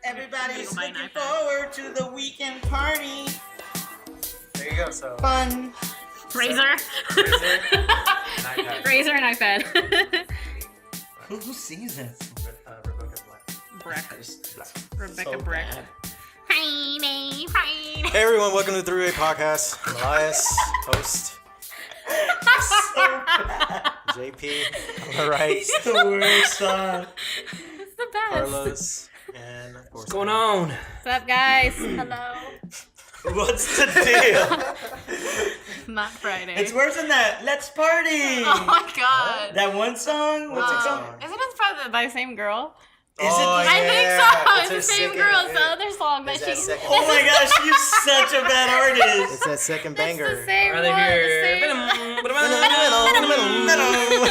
Everybody's looking forward to the weekend party. There you go. So Fun. Razor. Razor and iPad. Who sings that? Rebecca Black. Rebecca So Breck. bad. Hey Hey everyone, welcome to the Three-Way Podcast. I'm Elias, host. JP, on the right. It's the worst song. It's the best. Carlos, and of course. What's going on? What's up, guys? Hello. What's the deal? Not Friday. It's worse than that. Let's party. Oh my god. That one song? What's it called? Isn't it by the same girl? Is it? I think so. It's the same second- girl. It's the other song that It's she. that second- Oh my gosh, you're such a bad artist. It's that second It's banger. the same Are one. they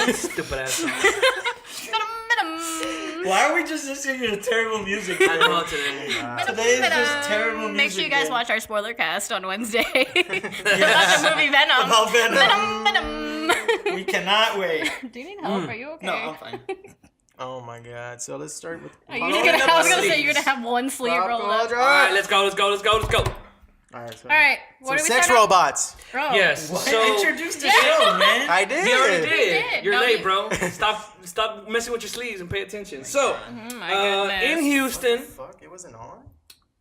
The same. Stupid ass song. Why are we just listening to terrible music? I don't know today. Today is just terrible music. Make sure you guys man. watch our spoiler cast on Wednesday about the movie Venom. About Venom. Venom. We cannot wait. Do you need help? Are you okay? No, I'm fine. Oh my god. So let's start with. Are you just gonna? I was gonna say you're gonna have one sleeve rolled up. All right, let's go. Alright, so, All right. What so are we sex starting? robots. Oh. Yes. What? So Introduce the show, man. I did. he already did. did. You're No, late, he- bro. Stop messing with your sleeves and pay attention. So, my goodness. in Houston, Fuck, it wasn't on?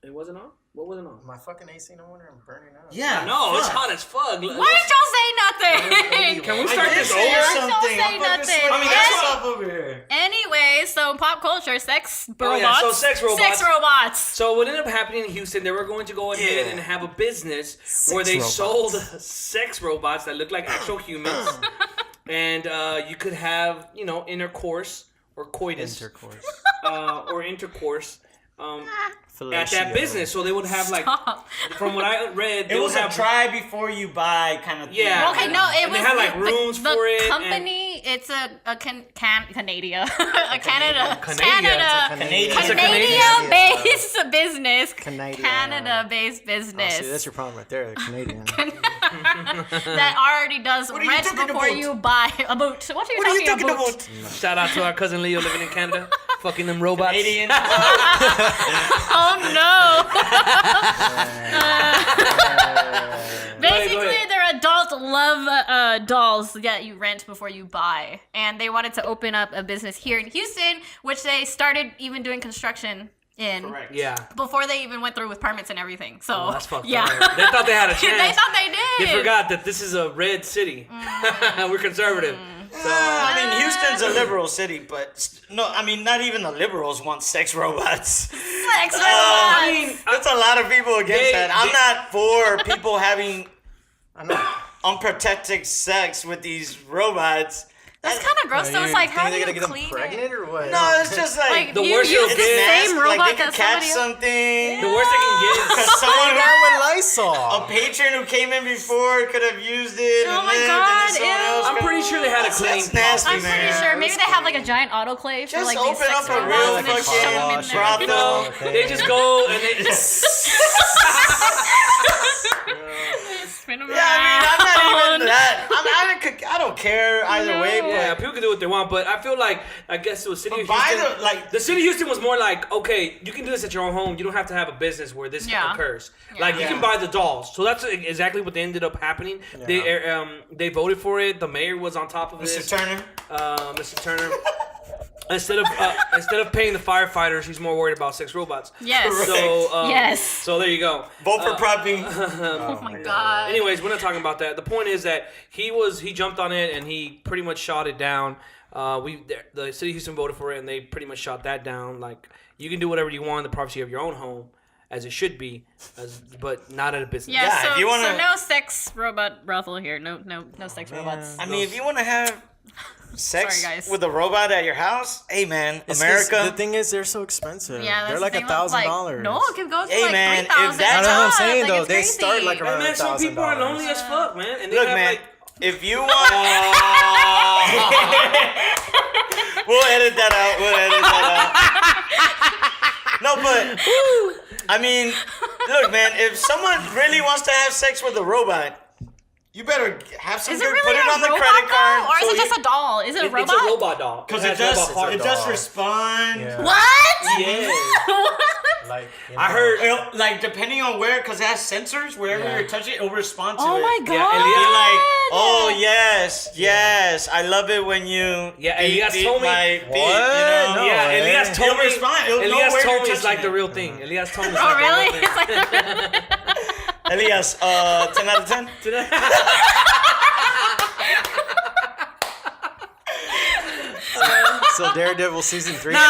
it wasn't on. What wasn't on? My fucking AC, no wonder I'm burning up. Yeah. No, it's fuck. hot as fuck. Why didn't y'all say nothing? Can we I start did this say over? something. Don't say I'm fucking nothing. sweating I mean, my that's- ass off over here. Anyway, so pop culture, sex Oh, robots. yeah, so sex robots. Sex robots. So what ended up happening in Houston, they were going to go ahead Yeah. and have a business where they robots. sold sex robots that looked like actual humans, and you could have intercourse or coitus Intercourse. or intercourse at Fellatio. that business. So they would have like, Stop. from what I read, they It would was a have try before you buy kind of thing. Yeah. Okay, no, it And was they had, like, the, rooms the for it, and- company. It's a Canada, a Canada, Canadian. It's a Canada-based business. Canadian. Canada-based Oh, business see, that's your problem right there, the Canadian. that already does What are you rent talking before about? you buy a boot. What are you What are you talking talking about? about? Shout out to our cousin Leo living in Canada, fucking them robots. Canadian. Oh no! Basically, Go ahead. they're adult love dolls that you rent before you buy, and they wanted to open up a business here in Houston, which they started even doing construction in Correct. Yeah. before they even went through with permits and everything. So Oh, that's fucked yeah, up. They thought they had a chance. they thought they did. They forgot that this is a red city. We're conservative. I mean, Houston's a liberal city, but no, I mean, not even the liberals want sex robots. Sex I robots. mean, that's a lot of people against that. I'm not for people having I know. unprotected sex with these robots. That's kind of gross. So it's like, how do they're you gonna get clean them pregnant it? or what? No, it's just like, The you worst use you'll the get- nasty. same robot Like they that could catch somebody else. something. The worst they can get is Because someone What's wrong who, with Lysol? a patron who came in before could have used it. Oh and my lived, God, and then someone ew. else I'm could- pretty sure they had a clean That's nasty, I'm pretty man. sure. Maybe they have like a giant autoclave for Just like these open sex up a robots real and then fucking shove them in there. brothel. No, they just go and they Spin them Yeah, I mean, I'm not around. even that. I don't care either way, but yeah, people can do what they want, but I feel like I guess the city of buy Houston, the the city of Houston was more like, okay, you can do this at your own home. You don't have to have a business where this Yeah. occurs. Yeah. Like you Yeah. can buy the dolls. So that's exactly what they ended up happening. They voted for it. The mayor was on top of Mr. this. Turner. Mr. Turner. Instead of paying the firefighters, he's more worried about sex robots. Yes. So Yes. So there you go. Vote for Prop B. Oh my god. Anyways, we're not talking about that. The point is that he jumped on it and he pretty much shot it down. The city of Houston voted for it and they pretty much shot that down. Like you can do whatever you want in the privacy of your own home, as it should be, but not at a business. Yeah, Yeah, so, if you wanna- so no sex robot brothel here. No sex robots. I mean, if you want to have sex Sorry, guys. with a robot at your house, hey man, It's America. 'cause the thing is, they're so expensive. Yeah, that's they're the like thing, $1,000. No, it can go to Hey, like man, if 3,000. that's- I know what I'm saying Like, though. it's They crazy. start like Hey around man, some people are $1,000. lonely as fuck, man, and they Look, have man, like. if you want, we'll edit that out. No, but I mean, look, man, if someone really wants to have sex with a robot, You better have some Is it good. really Put it a on the robot credit card. though, or is it just a doll? Is it a robot? It's a robot doll. Because has it robot parts. just responds. Yeah. What? Yeah. Like, you I know, heard. Like depending on where, because it has sensors. Wherever you touch it, it'll respond to it. Oh my god! Yeah, Be like, oh yes, I love it when you. Yeah, beat Elias told me- my feet, What? You know? No Yeah, way. Elias told It'll me. respond. It'll know Elias where told you're me it's like touching the it. real thing. Elias told me it's Oh like really? the real thing. Elias, 10 out of 10. So Daredevil season 3. Well,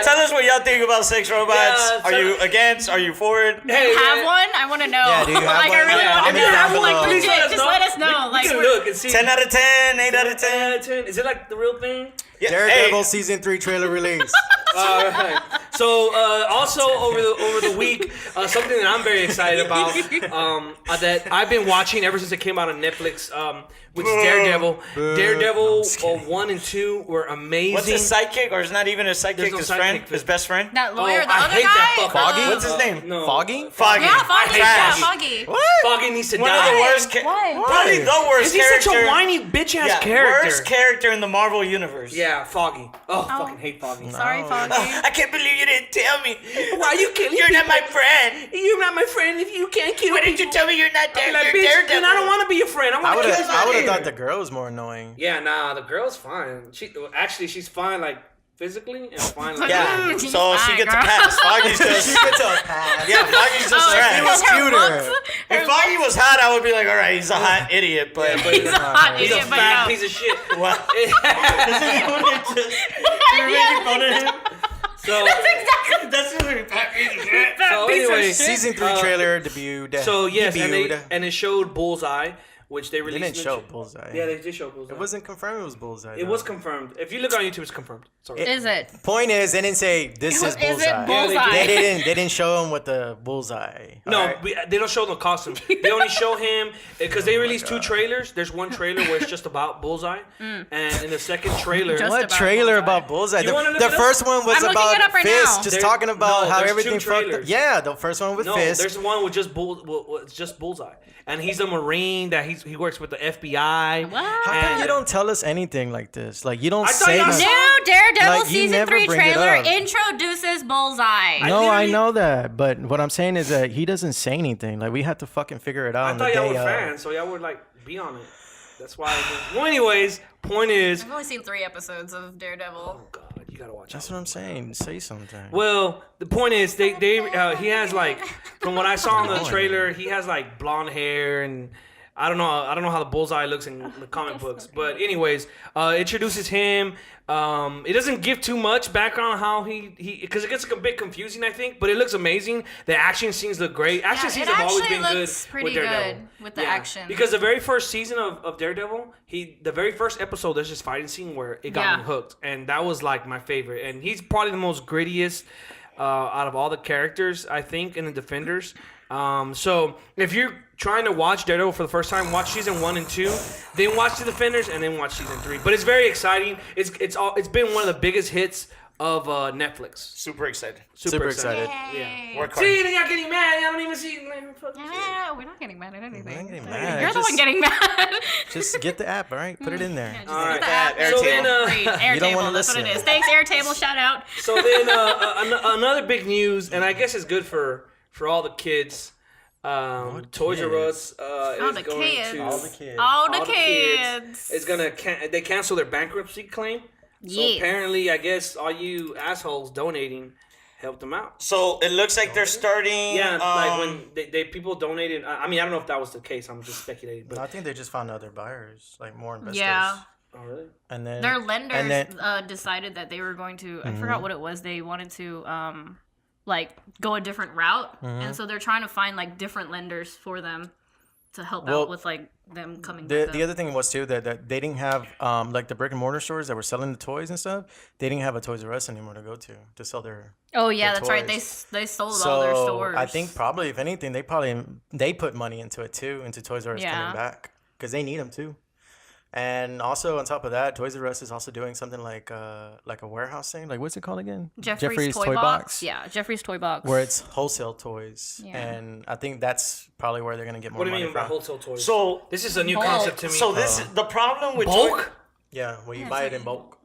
tell us what y'all think about sex robots. Yeah, Are you against? Are you for it? Hey, Have man. one? I want to know. Yeah, do you have like, one? I really Yeah, want to comment know. down below. Like, Please legit, just let us know. We Like, can look and see. 10 out of 10, 8 out of 10. 10. Is it like the real thing? Yeah, Daredevil hey, season 3 trailer release. All right. So also over the week, something that I'm very excited about that I've been watching ever since it came out on Netflix, which is Daredevil. Daredevil 1 and 2 were amazing. what's his sidekick? Or is not even his sidekick, There's no his sidekick. friend? His best friend? that lawyer, the I other hate guy. that fucker. Foggy? What's his name? No. Foggy? Foggy. Yeah, Foggy. Trash. Yeah, Foggy. What? Foggy needs to One die. of the worst Why? Probably the worst Is he character. such a whiny bitch ass yeah, character? worst character in the Marvel universe. Yeah, Foggy. Oh, fucking hate Foggy. Sorry, Foggy. I can't believe you didn't tell me. Why you killing You're not my friend. You're not my friend if you can't kill Why didn't you tell me you're not Like, Daredevil? bitch, then I don't want to be your friend. I I want would to kill have somebody. thought the girl was more annoying. Yeah, nah, the girl's fine. She's fine, like physically, and fine, like Yeah, She's so she fine, gets a girl. pass. Foggy's just. Gets a pass. Yeah, Foggy's just trash. was cuter. If Foggy was hot, I would be like, all right, he's a hot idiot, but He's a hot he's a idiot, but fat no. piece of shit. what? You're making fun of him. So, Exactly. That's really fat piece of shit. so anyway, Season 3 trailer debuted. so yes, debuted. and it showed Bullseye, which they They released. didn't in show the- Bullseye. Yeah, they did show Bullseye. It wasn't confirmed it was Bullseye. It though. was confirmed. If you look on YouTube, it's confirmed. Sorry. Is it? Point is, they didn't say this is Is Bullseye. it Bullseye? They didn't show him with the Bullseye. No, alright? they don't show the costume. They only show him because they released 2 trailers. There's one trailer where it's just about Bullseye, and in the second trailer, Just What about trailer Bullseye. about Bullseye? You wanna look The it up? first one was I'm looking about it up right Fist, now. just There- talking about no, how there's everything 2 fucked up. trailers. Yeah, the first one with no, Fist. there's one with just it's just Bullseye, and he's a Marine that he works with the FBI. What? How come you don't tell us anything like this? Like you don't I thought say y'all nothing. New Daredevil Like, you season never 3 bring it trailer up. introduces Bullseye. No, I literally- know that, but what I'm saying is that he doesn't say anything. Like we have to fucking figure it out. I on the thought y'all day were of. fans, so y'all would like be on it. That's why. Well, anyways, point is, I've only seen 3 episodes of Daredevil. oh god, you gotta watch. That's it. what I'm saying. Say something. Well, the point is, he has like, from what I saw in the trailer, he has like blonde hair and. I don't know how the Bullseye looks in the comic books, but anyways, introduces him. It doesn't give too much background on how he because it gets a bit confusing, I think, but it looks amazing. The action scenes look great. Action scenes it have always actually been good looks pretty with Daredevil. good with the action. Because the very first season of Daredevil, the very first episode, there's this fighting scene where it got me hooked, and that was like my favorite. And he's probably the most grittiest out of all the characters, I think, in the Defenders. So if you're trying to watch Daredevil for the first time, watch season 1 and 2, then watch the Defenders, and then watch season 3. But it's very exciting. It's been one of the biggest hits of Netflix. Super excited. Super excited. Yeah. Work hard. See, then y'all getting mad. Y'all don't even see. Yeah, we're not getting mad at anything. We're not getting mad. You're the Just- one getting mad. Just get the app, all right? Put it in there. Just All get right. the app. Airtable. So then, Great. You don't Airtable, wanna that's what it listen. is. Thanks, Airtable. Shout out. So then, another big news, and I guess it's good for all the kids. Toys R Us is the going kids. to All the kids. All the all the kids. It's gonna they cancel their bankruptcy claim. So Yes. apparently, I guess all you assholes donating helped them out. So it looks like they're starting. Yeah, like when they people donated. I mean, I don't know if that was the case. I'm just speculating, No, I but think they just found other buyers, like more investors. Yeah. oh really? And then Their lenders and then- decided that they were going to. I forgot what it was. They wanted to like go a different route, and so they're trying to find like different lenders for them to help Well, out with like them coming. The back the up. other thing was too that they didn't have like the brick and mortar stores that were selling the toys and stuff. They didn't have a Toys R Us anymore to go to sell their. Oh yeah, the that's right. toys. They sold So all their stores. I think probably if anything they put money into it too, into Toys R Us Yeah. coming back because they need them too. And also on top of that, Toys R Us is also doing something like a warehouse thing. Like what's it called again? Jeffrey's Toy Box. Yeah, Jeffrey's Toy Box. Where it's wholesale toys, Yeah. and I think that's probably where they're gonna get more What do you money mean by from. wholesale toys? So this is a new Bulk. concept to me. So this is the problem with bulk. Yeah, where you buy it in bulk.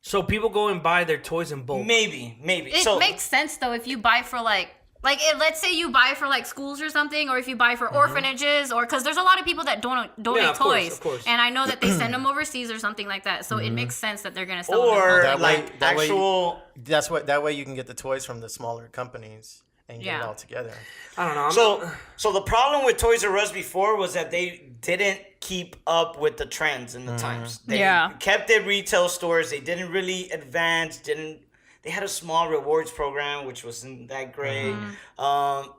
So people go and buy their toys in bulk. Maybe. It So makes sense though if you buy for let's say you buy for like schools or something, or if you buy for orphanages, or because there's a lot of people that donate Yeah, of course, toys, of course. and I know that they send them overseas or something like that. So it makes sense that they're gonna sell or them. like that way- actual. That way you can get the toys from the smaller companies and get it Yeah. all together. I don't know. So the problem with Toys R Us before was that they didn't keep up with the trends in the times. They kept their retail stores. They didn't really advance. They had a small rewards program, which wasn't that great.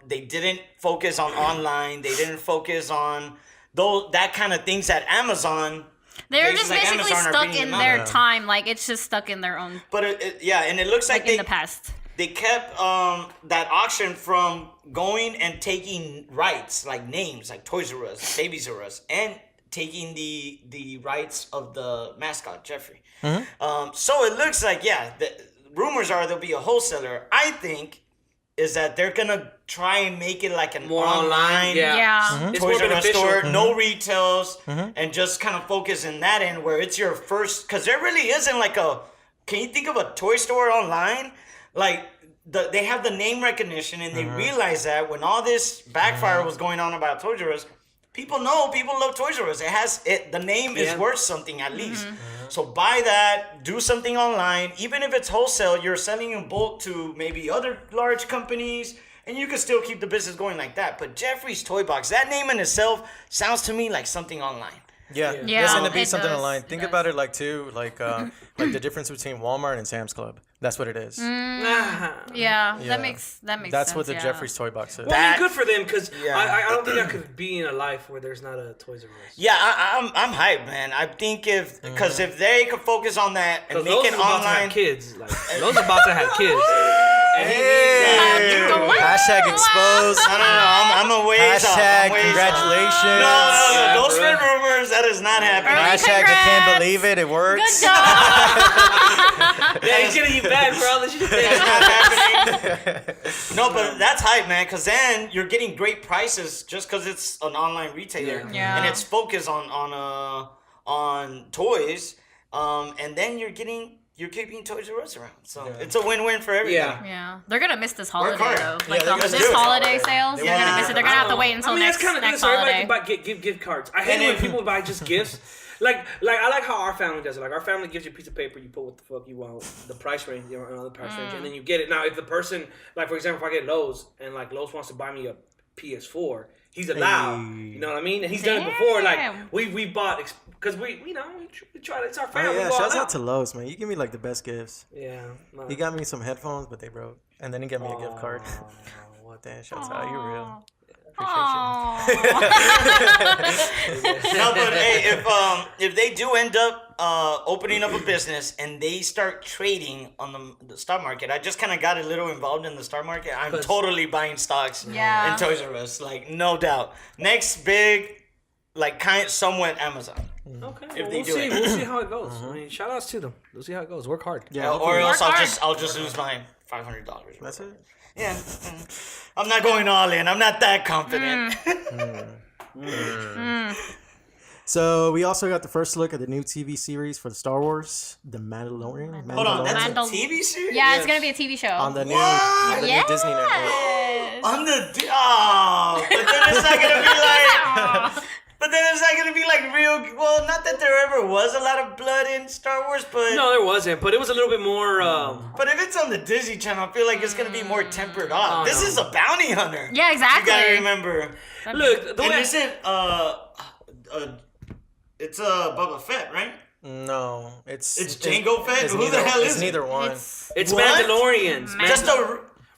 They didn't focus on online. They didn't focus on that kind of things that Amazon. They're places just like basically Amazon are stuck bringing in them their out. time. Like it's just stuck in their own, But and it looks like in the past. they kept that auction from going and taking rights, like names, like Toys R Us, Babies R Us, and taking the rights of the mascot, Jeffrey. So it looks like, the rumors are there'll be a wholesaler. I think is that they're gonna try and make it like an More online Yeah. It's Toys more R Us beneficial. store, no retails, and just kind of focus in that end where it's your first, because there really isn't like can you think of a toy store online? Like, they have the name recognition, and they realize that when all this backfire was going on about Toys R Us, people love Toys R Us. The name is worth something at least. So buy that, do something online. Even if it's wholesale, you're selling in bulk to maybe other large companies, and you can still keep the business going like that. But Jeffrey's Toy Box, that name in itself sounds to me like something online. Yeah, Yeah, there's gonna be it something does. online. It Think does. about it like the difference between Walmart and Sam's Club. That's what it is. Yeah, that makes That's sense. what the yeah. Jeffrey's Toy Box is. Well, I mean, good for them because Yeah. I don't think I could be in a life where there's not a Toys R Us. Yeah, I'm hyped, man. I think if they could focus on that and Because make those it is about to have online. kids. Like, those are about to have kids. And Hey! Hashtag exposed. No, I'm a ways off. Hashtag I'm ways off. congratulations. No, Yeah, those bro. spread rumors. That is not happening. Hashtag I can't Congrats. believe it. It works. Good job. Yeah, he's getting you back, bro. This shit- That's not happening. No, but that's hype, man. Because then you're getting great prices just because it's an online retailer Yeah. and it's focused on toys. And then you're keeping Toys R Us around. So it's a win-win for everybody. Yeah. Yeah, they're gonna miss this holiday hard. though. Yeah, Like they're gonna this do it. holiday sales, they're gonna miss it. They're gonna have to wait until I mean, next that's kind of good. next So everybody holiday. can buy, give gift cards. I hate And it when if- people buy just gifts. Like I like how our family does it. Like our family gives you a piece of paper, you put what the fuck you want, the price range, another price range, and then you get it. Now, if the person, like for example, if I get Lowe's and like Lowe's wants to buy me a PS4, he's allowed. You know what I mean? And he's done it before. Like Damn. we bought because we try to. It's our Oh, family. yeah, we go shouts all out to Lowe's, man. You give me like the best gifts. Yeah. No. He got me some headphones, but they broke. And then he got me a gift card. What Damn, shouts out. You're real. Aw. No, but hey, if they do end up opening up a business and they start trading on the stock market, I just kind of got a little involved in the stock market. I'm totally buying stocks Yeah. in Toys R Us, like no doubt. Next big, like somewhat Amazon. Okay. If Well, they we'll do see. it. We'll see how it goes. I mean, shout outs to them. We'll see how it goes. Work hard. Yeah, Or else Work hard. I'll just lose my $500. That's it. Yeah, I'm not going all in. I'm not that confident. So we also got the first look at the new TV series for the Star Wars, The Mandalorian. Hold on, that's Mandal- a TV series? Yeah, it's gonna be a TV show. on the new, What? on the yes. new Disney network. On the but then it's not gonna be like. But then it's not gonna be like real. Well, not that there ever was a lot of blood in Star Wars, but No, there wasn't, but it was a little bit more. but if it's on the Disney Channel, I feel like it's gonna be more tempered off. Oh, This no. is a bounty hunter. Yeah, exactly. You gotta remember. Look, the And way isn't it's Boba Fett, right? No, it's Jango Fett? It's Who the neither, hell it's is neither one. It's it's What? Mandalorians. Just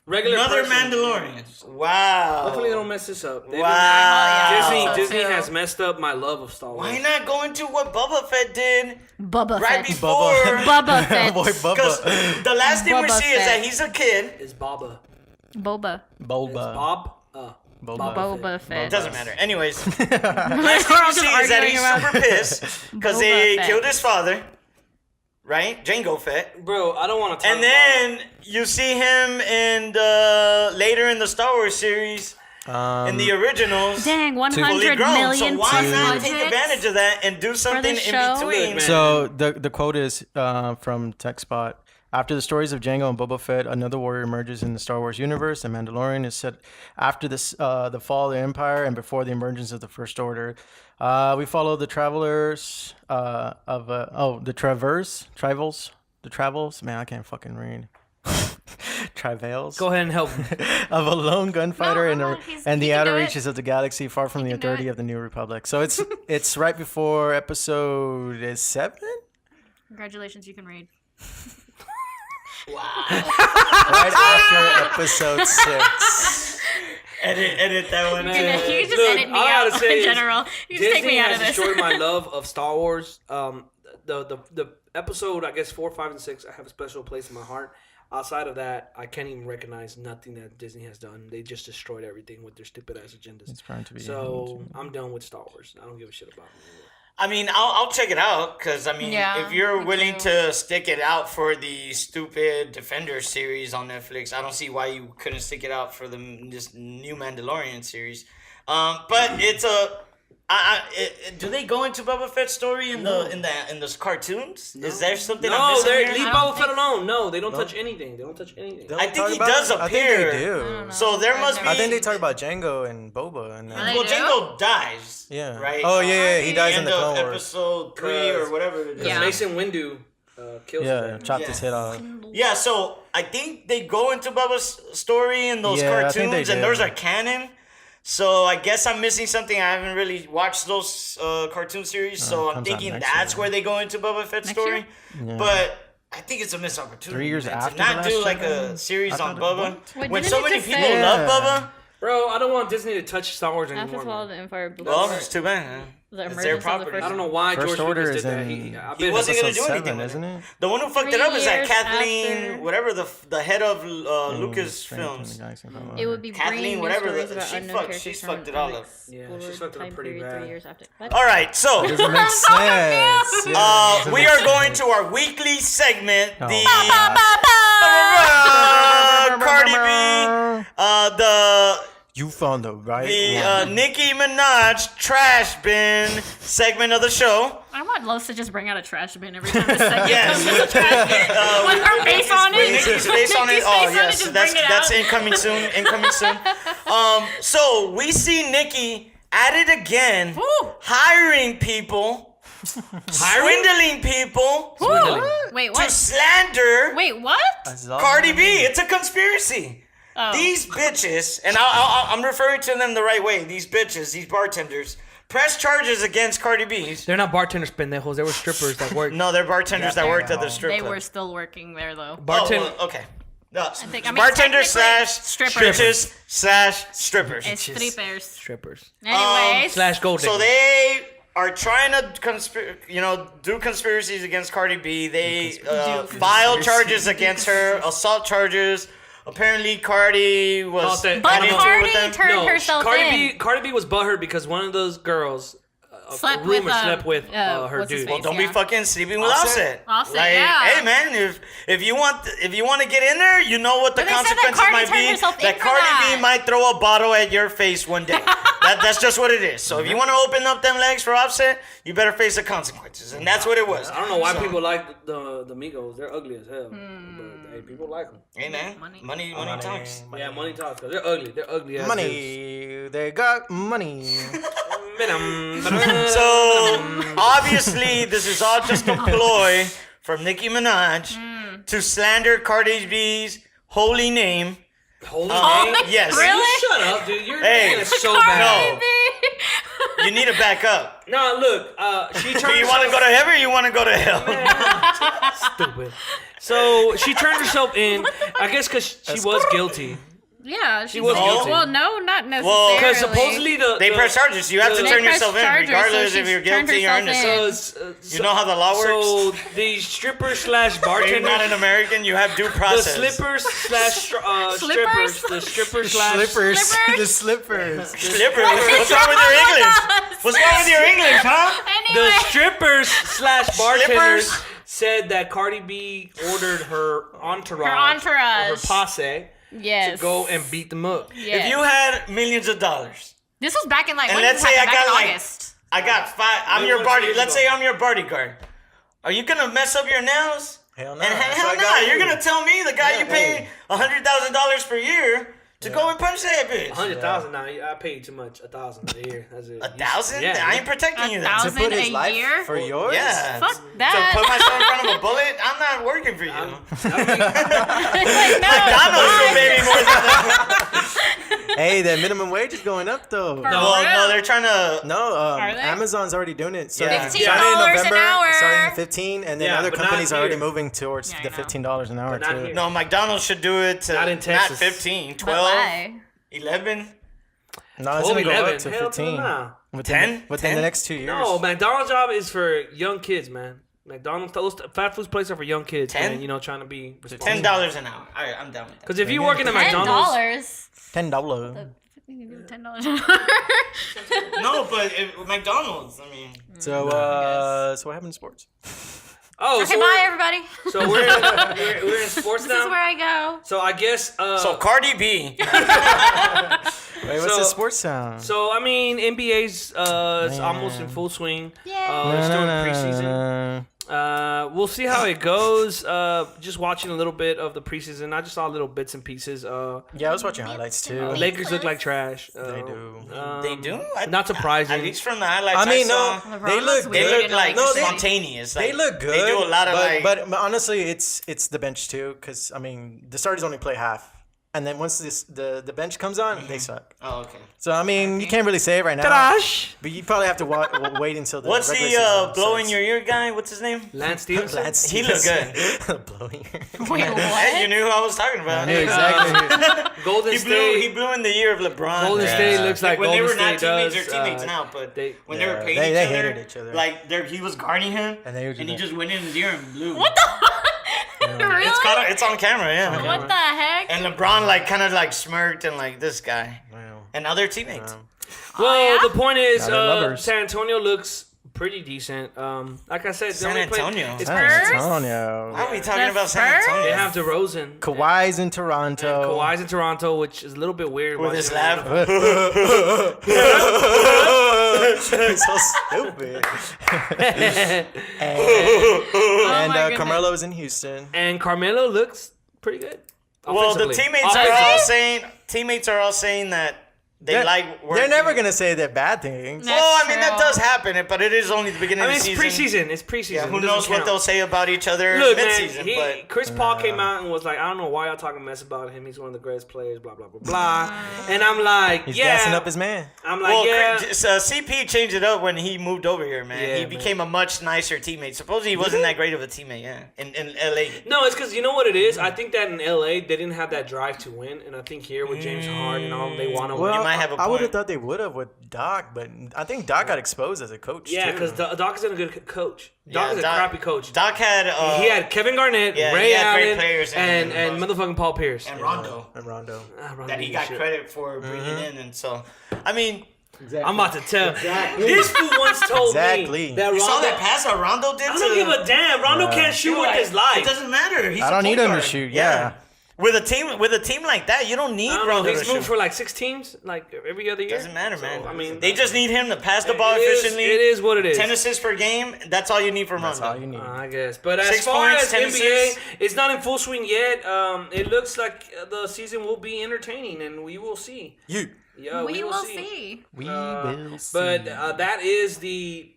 regular another person. Mandalorian. Wow. Hopefully they don't mess this up. They've Wow. been- So Disney too. has messed up my love of Star Wars. Why not go into what Boba Fett did Bubba right Fett. before? Bubba Fett. Boy, Because Bubba. the last thing we Boba see is Fett. that he's a kid. It's Baba. Boba. Boba. Bob. Boba Fett. It doesn't matter. Anyways, last We're thing all you just see is that arguing he's about super pissed because Boba they Fett. killed his father, right? Jango Fett. Bro, I don't want to talk And then you see him in the later in the Star Wars series, in the originals. Dang, fully 100 grown. million So why plus not take budget? advantage of that and do something in show? between? Man. So the quote is from TechSpot. After the stories of Jango and Boba Fett, another warrior emerges in the Star Wars universe. The Mandalorian is set after this, the fall of the Empire and before the emergence of the First Order. We follow the travelers the travels. Man, I can't fucking read. Travails. Go ahead and help me. Of a lone gunfighter No, and he the can outer do it. reaches of the galaxy, far from the can do authority it. of the New Republic. So it's right before episode 7. Congratulations, you can read. Right after episode 6. Edit that one. You too. can just Look, edit me all I out gotta say in is general. You just take Disney me out has of this. destroyed my love of Star Wars. The episode, I guess 4, 5, and 6, I have a special place in my heart. Outside of that, I can't even recognize nothing that Disney has done. They just destroyed everything with their stupid ass agendas. It's trying to be. So I'm done with Star Wars. I don't give a shit about it anymore. I mean, I'll check it out because I mean, Yeah, if you're me willing too. to stick it out for the stupid Defender series on Netflix, I don't see why you couldn't stick it out for this new Mandalorian series. But it's do they go into Boba Fett's story in the cartoons? Is there something I'm No, missing they here? leave I Boba don't Fett think- alone. No, they don't touch anything. They don't touch anything. I think he does I think they appear. do. So there must be. I think they talk about Django and Boba and They Well, do? Jango dies. yeah. Right. Oh yeah, he dies in End the of Clone Wars. episode 3 or whatever it is. Yeah. Mason Windu kills Yeah, him. chopped his head off. Yeah, so I think they go into Bubba's story in those Yeah, I think they cartoons, and do. those are canon. So I guess I'm missing something. I haven't really watched those cartoon series, so I'm comes out thinking next that's year. where they go into Boba Fett's Next story. Yeah. But I think it's a missed opportunity. 3 years man, after to the not Last do like Jedi? a series I on thought Bubba. Wait, When didn't so it many just people say- love Yeah. Bubba, Bro, I don't want Disney to touch Star Wars After anymore. the fall of Man. the Empire. well, before it's too bad. the It's emergence their of the property. First I don't know why First George Order Lucas is did that. in- He wasn't gonna episode do anything 7, with isn't it. it? The one who fucked it 3 up is that years Kathleen, after- whatever the head of Strange Lucasfilms. from the Galaxy. It would be Kathleen, bringing new whatever stories the- about she unknown fucked- characters she's from fucked it all an up. Yeah, explored she's fucked it up time pretty period bad. 3 years after. What? All right, so. Doesn't make sense. Yeah, We are going to our weekly segment, Oh, the God. Cardi B, the You found the right one. Nicki Minaj trash bin segment of the show. I want Los to just bring out a trash bin every time this segment Yes. comes. With a trash bin. With her face on it. With Nicki's face on it. Nicki's Oh face on it, yes, just that's bring it that's out. incoming soon. Incoming soon. So we see Nicki at it again, Ooh. hiring people, swindling people Ooh. Wait, to what? slander Wait, what? That's all Cardi I B. need. It's a conspiracy. Oh. These bitches, and I'm referring to them the right way. These bitches, these bartenders, press charges against Cardi B. They're not bartenders, pendejos. They were strippers that worked. No, they're bartenders that worked at the strip They club. were still working there though. Bartender. okay. No, think- I mean, bartender technically, slash strippers. bitches slash strippers. It's strippers. Strippers. Anyways. Slash gold So diggers. they are trying to do conspiracies against Cardi B. They file charges against her, assault charges. Apparently, Cardi was But got into it Cardi with them. turned herself in. Cardi B was butthurt because one of those girls, Slept with, slept with her what's his dude. face? Don't be Yeah. fucking sleeping with Offset? Offset. Offset, Like, yeah. hey man, if you want to get in there, you know what the But they said that consequences Cardi might turned be. herself in That for Cardi that. B might throw a bottle at your face one day. That's just what it is. So if you want to open up them legs for Offset, you better face the consequences, and that's what it was. I don't know why people like the Migos. They're ugly as hell. But hey, people like them. Hey man, money talks. Yeah, money talks. Cause they're ugly. They're ugly as Money. They got money. So obviously, this is all just a ploy from Nicki Minaj to slander Cardi B's holy name. Holy name. Yes. Really? Shut up, dude. You're Hey. making it so bad. No, you need to back up. No, look. She Do turned. you want to go to heaven or you want to go to hell? Stupid. So she turned herself in. I guess because she was guilty. Yeah, she was said- guilty. Well, no, not necessarily. Well, Because supposedly They press charges. You have to the- turn They press yourself in, charges, regardless so if she's you're turned guilty or herself innocent. You know how the law works? So the stripper slash If you're bartender, not an American, you have due the process. slippers slash strippers, Slippers? the stripper slash Slippers. Slippers? The slippers. Slippers. What's wrong with your English? What's wrong with your English, huh? the Anyway. strippers slash bartenders Slippers? said that Cardi B ordered her entourage, Her entourage. or her posse, Yes. to go and beat them up. Yes. If you had millions of dollars, This was back in like. and when let's did this say I happen? Back got in like, August. I got five. I'm Maybe your 1 body. years Let's ago. say I'm your bodyguard. Are you gonna mess up your nails? Hell no. And That's hell what I no, got you're you. gonna tell me the guy you pay $100,000 per year to go and punch that bitch. 100,000 now. I paid too much. 1,000 a year. That's it. 1,000? Yeah. I ain't protecting you then. To 1,000 put his a life year? for yours? Yeah. Fuck To that. put myself in front of a bullet, I'm not working for you. Like, no, McDonald's fine. still pay me more than that. Hey, the minimum wage is going up though. For Well, real? no, they're trying to. No, Are they? Amazon's already doing it. So Yeah. starting in $15 an hour. starting at 15, and then Yeah, other but not companies are already here. moving towards Yeah, I the know. $15 an hour But not too. here. No, McDonald's should do it to Not in Texas. 15, But 12, why? 11. No, it's gonna go 11. up to Hell 15 nah. within, 10? within 10? the next 2 years. No, McDonald's job is for young kids, man. McDonald's, those fast food places are for young kids, 10? man. You know, trying to be responsible. $10 an hour. All right, I'm down with that. Because if you're working at McDonald's, $10. $10. $10. No, but McDonald's, I mean. So, so what happened in sports? oh, Okay, so bye, everybody. so we're in sports This is now. where I go. So I guess. So Cardi B. Wait, what's So- the sports sound? So I mean, NBA's it's almost in full swing. Yay. We're still in preseason. We'll see how it goes. Just watching a little bit of the preseason. I just saw little bits and pieces. Yeah, I was watching highlights too. Lakers look like trash. They do. They do? Not surprising. At least from the highlights I mean, saw, no, LeBron they looks look weird they good. look like No, they- spontaneous. They Like, look good. They do a lot of but honestly, it's the bench too, because I mean the starters only play half, and then once the bench comes on, they suck. Oh, okay. So I mean you can't really say it right now, Trash. but you probably have to wait until the What's regular the season blowing starts. your ear guy? What's his name? Lance Stevenson. Lance He looked Stevenson. Blowing your Wait, Hey, you what? knew who I was talking about. I knew exactly. Golden He State. blew in the ear of LeBron. Golden State looks like when Golden they were not State teammates, does. they're teammates now. But when they were Yeah, paying they each other, hated each other. like he was guarding him, And they were he just just went in his ear and blew. What the? Really? It's on camera, yeah. What the heck? And LeBron like kind of like smirked and like this guy Wow. and other teammates. Wow. Well, yeah? the point is, Now they're lovers. San Antonio looks pretty decent. Like I said, they San only play- Antonio. It's San Spurs? Antonio. Why are we talking The about San Spurs? Antonio? They have DeRozan. Kawhi's in Toronto. Kawhi's in Toronto, which is a little bit weird. With his watching laugh. He's so stupid. and Oh my goodness. Carmelo's in Houston. And Carmelo looks pretty good. Well, the offensively. teammates are all saying that they like working. They're never gonna say they're bad things. No. Well, I mean that True. does happen, but it is only the beginning I mean, of the it's season. preseason. It's preseason. Yeah, who It doesn't knows what count. they'll say about each other Look, man, mid-season? But Chris Paul came out and was like, I don't know why y'all talking mess about him. He's one of the greatest players, blah, blah, blah, blah. And I'm like, He's yeah. gassing up his man. I'm like, well, yeah. CP changed it up when he moved over here, man. Yeah, He man. became a much nicer teammate. Supposedly he wasn't that great of a teammate, yeah. In LA. No, it's because you know what it is? I think that in LA, they didn't have that drive to win. And I think here with James Harden and all, they want to Well, win. might have a I would have point. thought they would have with Doc, but I think Doc got exposed as a coach. Yeah, too. because Doc isn't a good coach. Doc Yeah, is a crappy coach. Doc had He had Kevin Garnett, Yeah, Ray he had great Allen, players and and- motherfucking Paul Pierce. and Rondo and Rondo. Rondo that he didn't got shit. credit for bringing in, and so I mean, I'm about to tell. This fool once told Exactly. me that you Rondo. saw that pass that Rondo did. I don't give a damn. Rondo can't shoot with his It life. doesn't matter. He's I a don't need point him to guard. shoot. Yeah. With a team like that, you don't need I don't know. Rondo to He's moved shoot. for like 6 teams, like every other year. Doesn't matter, man. I mean, they just need him to pass the ball it is- efficiently. It is what it is. 10 assists per game. That's all you need from That's Rondo. all you need. I guess. But as 6 far points, as 10 NBA, assists. it's not in full swing yet. It looks like the season will be entertaining, and we will see. Yeah, We will see. We will see. But that is the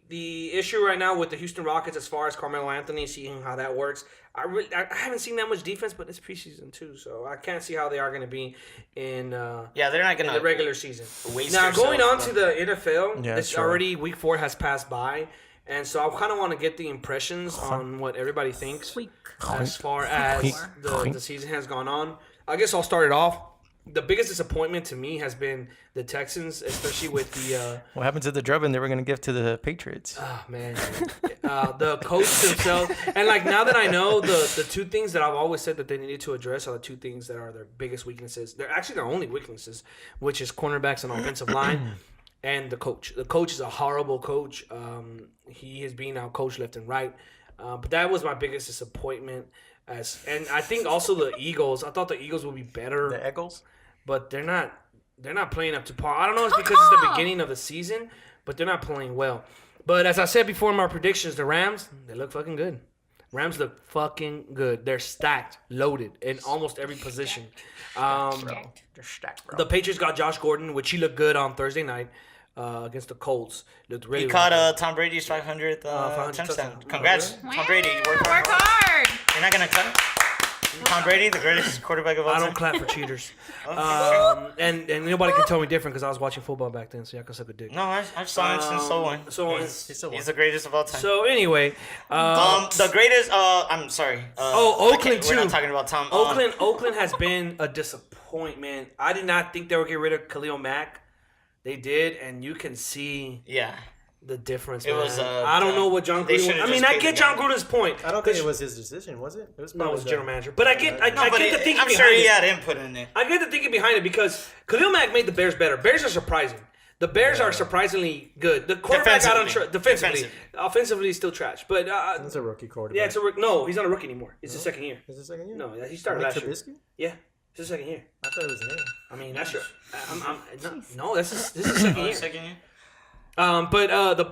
issue right now with the Houston Rockets as far as Carmelo Anthony, seeing how that works. I haven't seen that much defense, but it's preseason too, so I can't see how they are going to be in Yeah, they're not in gonna the regular season. waste Now going on yourself, to the NFL, Yeah, it's sure. already week 4 has passed by, and so I kind of want to get the impressions on what everybody thinks as far as the season has gone on. I guess I'll start it off. the biggest disappointment to me has been the Texans, especially with the. What happened to the drubbing they were going to give to the Patriots? Oh man, the coach themselves, and like now that I know the two things that I've always said that they needed to address are the two things that are their biggest weaknesses. They're actually their only weaknesses, which is cornerbacks and offensive line, and the coach. The coach is a horrible coach. He is being out coached left and right, but that was my biggest disappointment. And I think also the Eagles. I thought the Eagles would be better. The Eagles, but they're not playing up to par. I don't know if it's because it's the beginning of the season, but they're not playing well. But as I said before in my predictions, the Rams, they look fucking good. Rams look fucking good. They're stacked, loaded in almost every position. they're stacked, bro. The Patriots got Josh Gordon, which he looked good on Thursday night against the Colts. Looked really, He caught really Tom Brady's 500th 500th touchdown. touchdown. Congrats, Wow, Tom Brady. You worked work hard. hard. You're not gonna cut Tom Brady, the greatest quarterback of all I time. don't clap for cheaters. And nobody can tell me different because I was watching football back then, so y'all can suck a dick. No, I've saw it since so one. He's the greatest of all time. So anyway, The greatest. I'm sorry. Oakland too. We're not talking about Tom. Oakland has been a disappointment. I did not think they would get rid of Khalil Mack. They did, and you can see Yeah. the difference. It was, I don't know what John they Gruden. should've I mean, just I paid get the John guy. Gruden's point. I don't think it was his decision, was it? It was No, it probably was general manager. But I get the thinking I'm behind sure he it. had input in it. I get the thinking behind it because Khalil Mack made the Bears better. Bears are surprising. The Bears are surprisingly good. The quarterback got on defensively. Offensively, he's still trash. But It's a rookie quarterback. yeah, it's a no. He's not a rookie anymore. It's his second year. Is it second year? No, he started last year. Trubisky? Yeah, it's his second year. I thought it was new. I mean, that's your. No, this is second year. Second year. But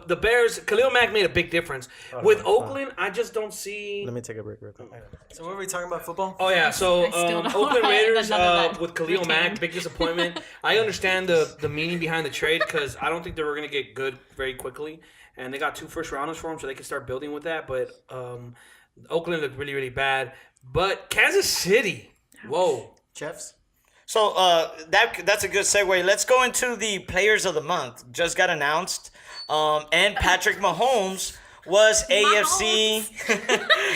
the Bears, Khalil Mack made a big difference. With Oakland, I just don't see. Let me take a break real quick. So what were we talking about, football? Oh yeah, so I still don't Oakland like Raiders none of that with Khalil Mack, retained. big disappointment. I understand the meaning behind the trade because I don't think they were gonna get good very quickly, and they got 2 first rounders for him, so they can start building with that. But Oakland looked really really bad. But Kansas City, whoa. Chefs? So that's a good segue. Let's go into the players of the month. Just got announced, and Patrick Mahomes was AFC.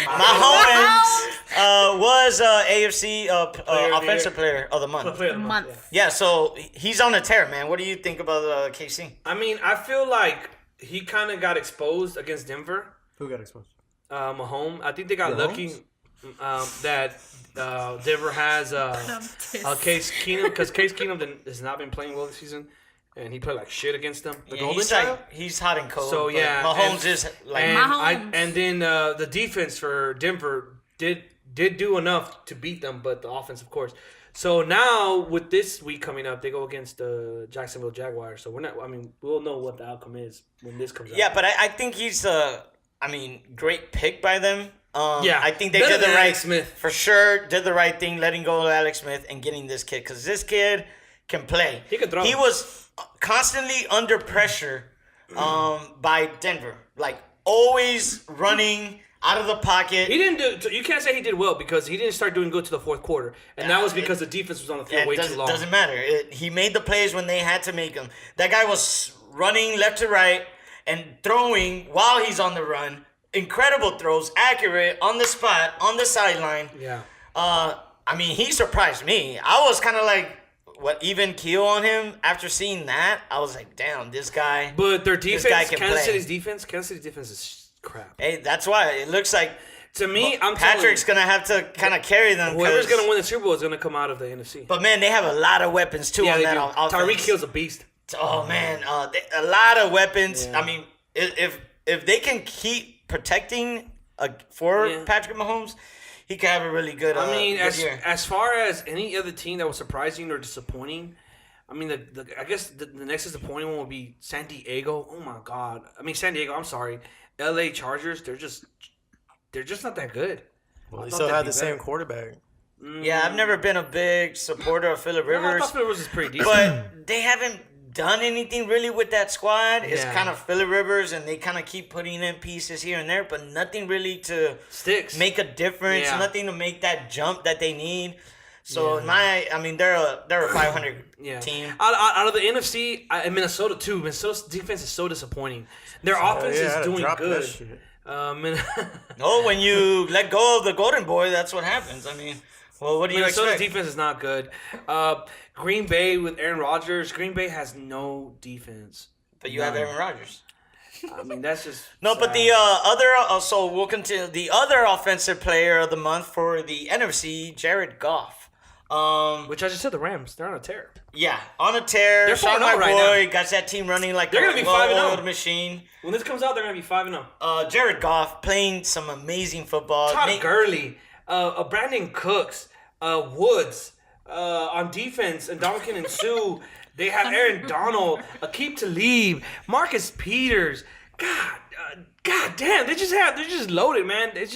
Mahomes was AFC offensive player of the month. Player of the month. Month. Yeah, so he's on a tear, man. What do you think about KC? I mean, I feel like he kind of got exposed against Denver. Who got exposed? Mahomes. I think they got Mahomes? lucky that Denver has Case Keenum because Case Keenum has not been playing well this season, and he played like shit against them. The Yeah, Golden he's Child. he's hot and cold. So but yeah, Mahomes is like and then the defense for Denver did do enough to beat them, but the offense, of course. So now with this week coming up, they go against the Jacksonville Jaguars. So we're not. I mean, we'll know what the outcome is when this comes out. yeah, but I think he's great pick by them. Yeah, I think they better did the than right Alex Smith. for sure. Did the right thing, letting go of Alex Smith and getting this kid because this kid can play. He can throw. He was constantly under pressure by Denver, like always running out of the pocket. He didn't do. You can't say he did well because he didn't start doing good to the fourth quarter, and that was because the defense was on the field way too long. Doesn't matter. He made the plays when they had to make them. That guy was running left to right and throwing while he's on the run. Incredible throws, accurate, on the spot, on the sideline. Yeah. I mean, he surprised me. I was kind of like, even keel on him after seeing that. I was like, damn, this guy. But their this defense, guy can Kansas play. City's defense is crap. Hey, that's why it looks like To me, I'm Patrick's telling gonna have to kind of carry them. you, whoever's gonna win the Super Bowl is gonna come out of the NFC. But man, they have a lot of weapons too Yeah, on they that do. offense. Tyreek Hill's a beast. Oh man, a lot of weapons. Yeah. I mean, if they can keep protecting for Yeah. Patrick Mahomes, he could have a really good. I mean, good year. as far as any other team that was surprising or disappointing, I mean, I guess the next disappointing one would be San Diego. Oh my God! I mean, San Diego. I'm sorry, L.A. Chargers. They're just not that good. Well, I they thought still they'd had be the same better. quarterback. Yeah, I've never been a big supporter of Phillip I Rivers, thought Philip Rivers is pretty decent. but they haven't done anything really with that squad. It's Yeah. kind of Phillip Rivers, and they kind of keep putting in pieces here and there, but nothing really to Sticks. make a difference. Yeah. Nothing to make that jump that they need. So they're a 500 team. Out of the NFC, and Minnesota too. Minnesota's defense is so disappointing. Their offense yeah, is doing drop that good. shit. No, when you let go of the golden boy, that's what happens. I mean, Well, what do you Minnesota's expect? defense is not good. Green Bay with Aaron Rodgers. Green Bay has no defense. But you have Aaron Rodgers. I mean, that's just No, but sad. the other, so we'll continue. The other offensive player of the month for the NFC, Jared Goff. Which I just said the Rams. They're on a tear. Yeah, on a tear. They're Sean, 4-0 my right boy, got that team running like They're a gonna be 5-0. well-oiled machine. When this comes out, they're gonna be 5-0. Jared Goff playing some amazing football. Todd Gurley, Brandon Cooks, Woods on defense, and Dominican and Sue. They have Aaron Donald, Aqib Talib, Marcus Peters. God damn, they're just loaded, man. It's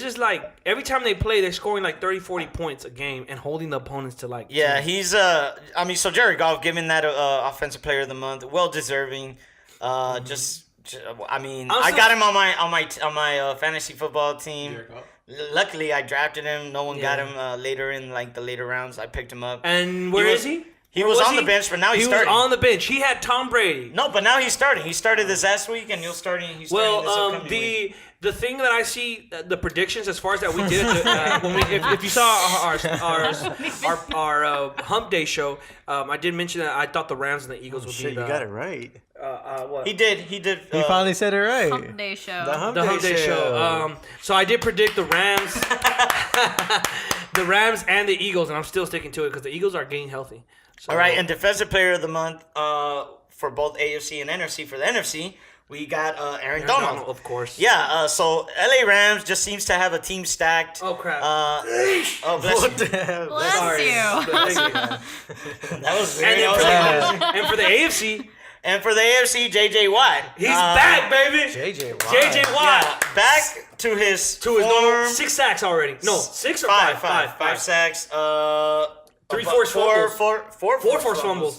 just like every time they play, they're scoring like 30, 40 points a game and holding the opponents to like. Yeah, 10. he's so Jared Goff giving that offensive player of the month, well deserving. I got him on my fantasy football team. Luckily, I drafted him. No one got him later in like the later rounds. I picked him up. And where is he? He Where was on the bench, but now he's starting. He was on the bench. He had Tom Brady. No, but now he's starting. He started this last week, and he's starting this upcoming week. The thing that I see, the predictions as far as that we did, if you saw our Hump Day show, I did mention that I thought the Rams and the Eagles would be. You got it right. What? He did. He finally said it right. Hump Day show. The Hump The Hump Day Day show. So I did predict the Rams, the Rams and the Eagles, and I'm still sticking to it because the Eagles are getting healthy. So, All right, and defensive player of the month for both AFC and NFC. For the NFC, we got Aaron Donald. of course. Yeah, so LA Rams just seems to have a team stacked. Oh crap. Oh, bless you. Bless Sorry. you. That was And, weird. and for the AFC, And for the AFC, J.J. Watt. he's back, baby. JJ Watt. JJ Watt. Yeah, back to his Normal form. 6 sacks already. No, 6 or Five sacks. 3 forced fumbles. Four forced fumbles.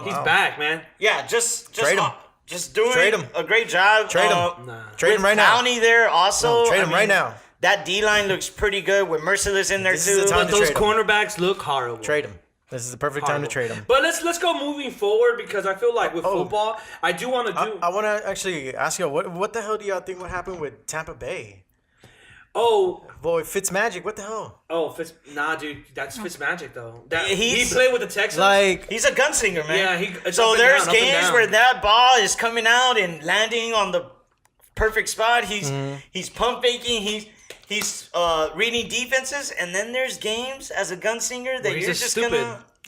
He's back, man. Yeah, just Trade him. Just doing Trade him. a great job. Trade him. Nah. Trade him right now. County there also. No, trade him right now. That D line looks pretty good with Merciless in there This too. is the time But to those trade him. cornerbacks look horrible. Trade him. This is the perfect time to trade him. But let's go moving forward because I feel like with football, I do want to do. I want to actually ask you, what the hell do y'all think what happened with Tampa Bay? Boy, Fitzmagic, what the hell? Nah, dude, that's Fitzmagic though. He He's- played with the Texans. Like, He's a gunslinger, man. Yeah, it's so up and there's down, up and games down. where that ball is coming out and landing on the perfect spot. He's pump faking. He's reading defenses, and then there's games as a gunslinger that Where he's you're just just stupid.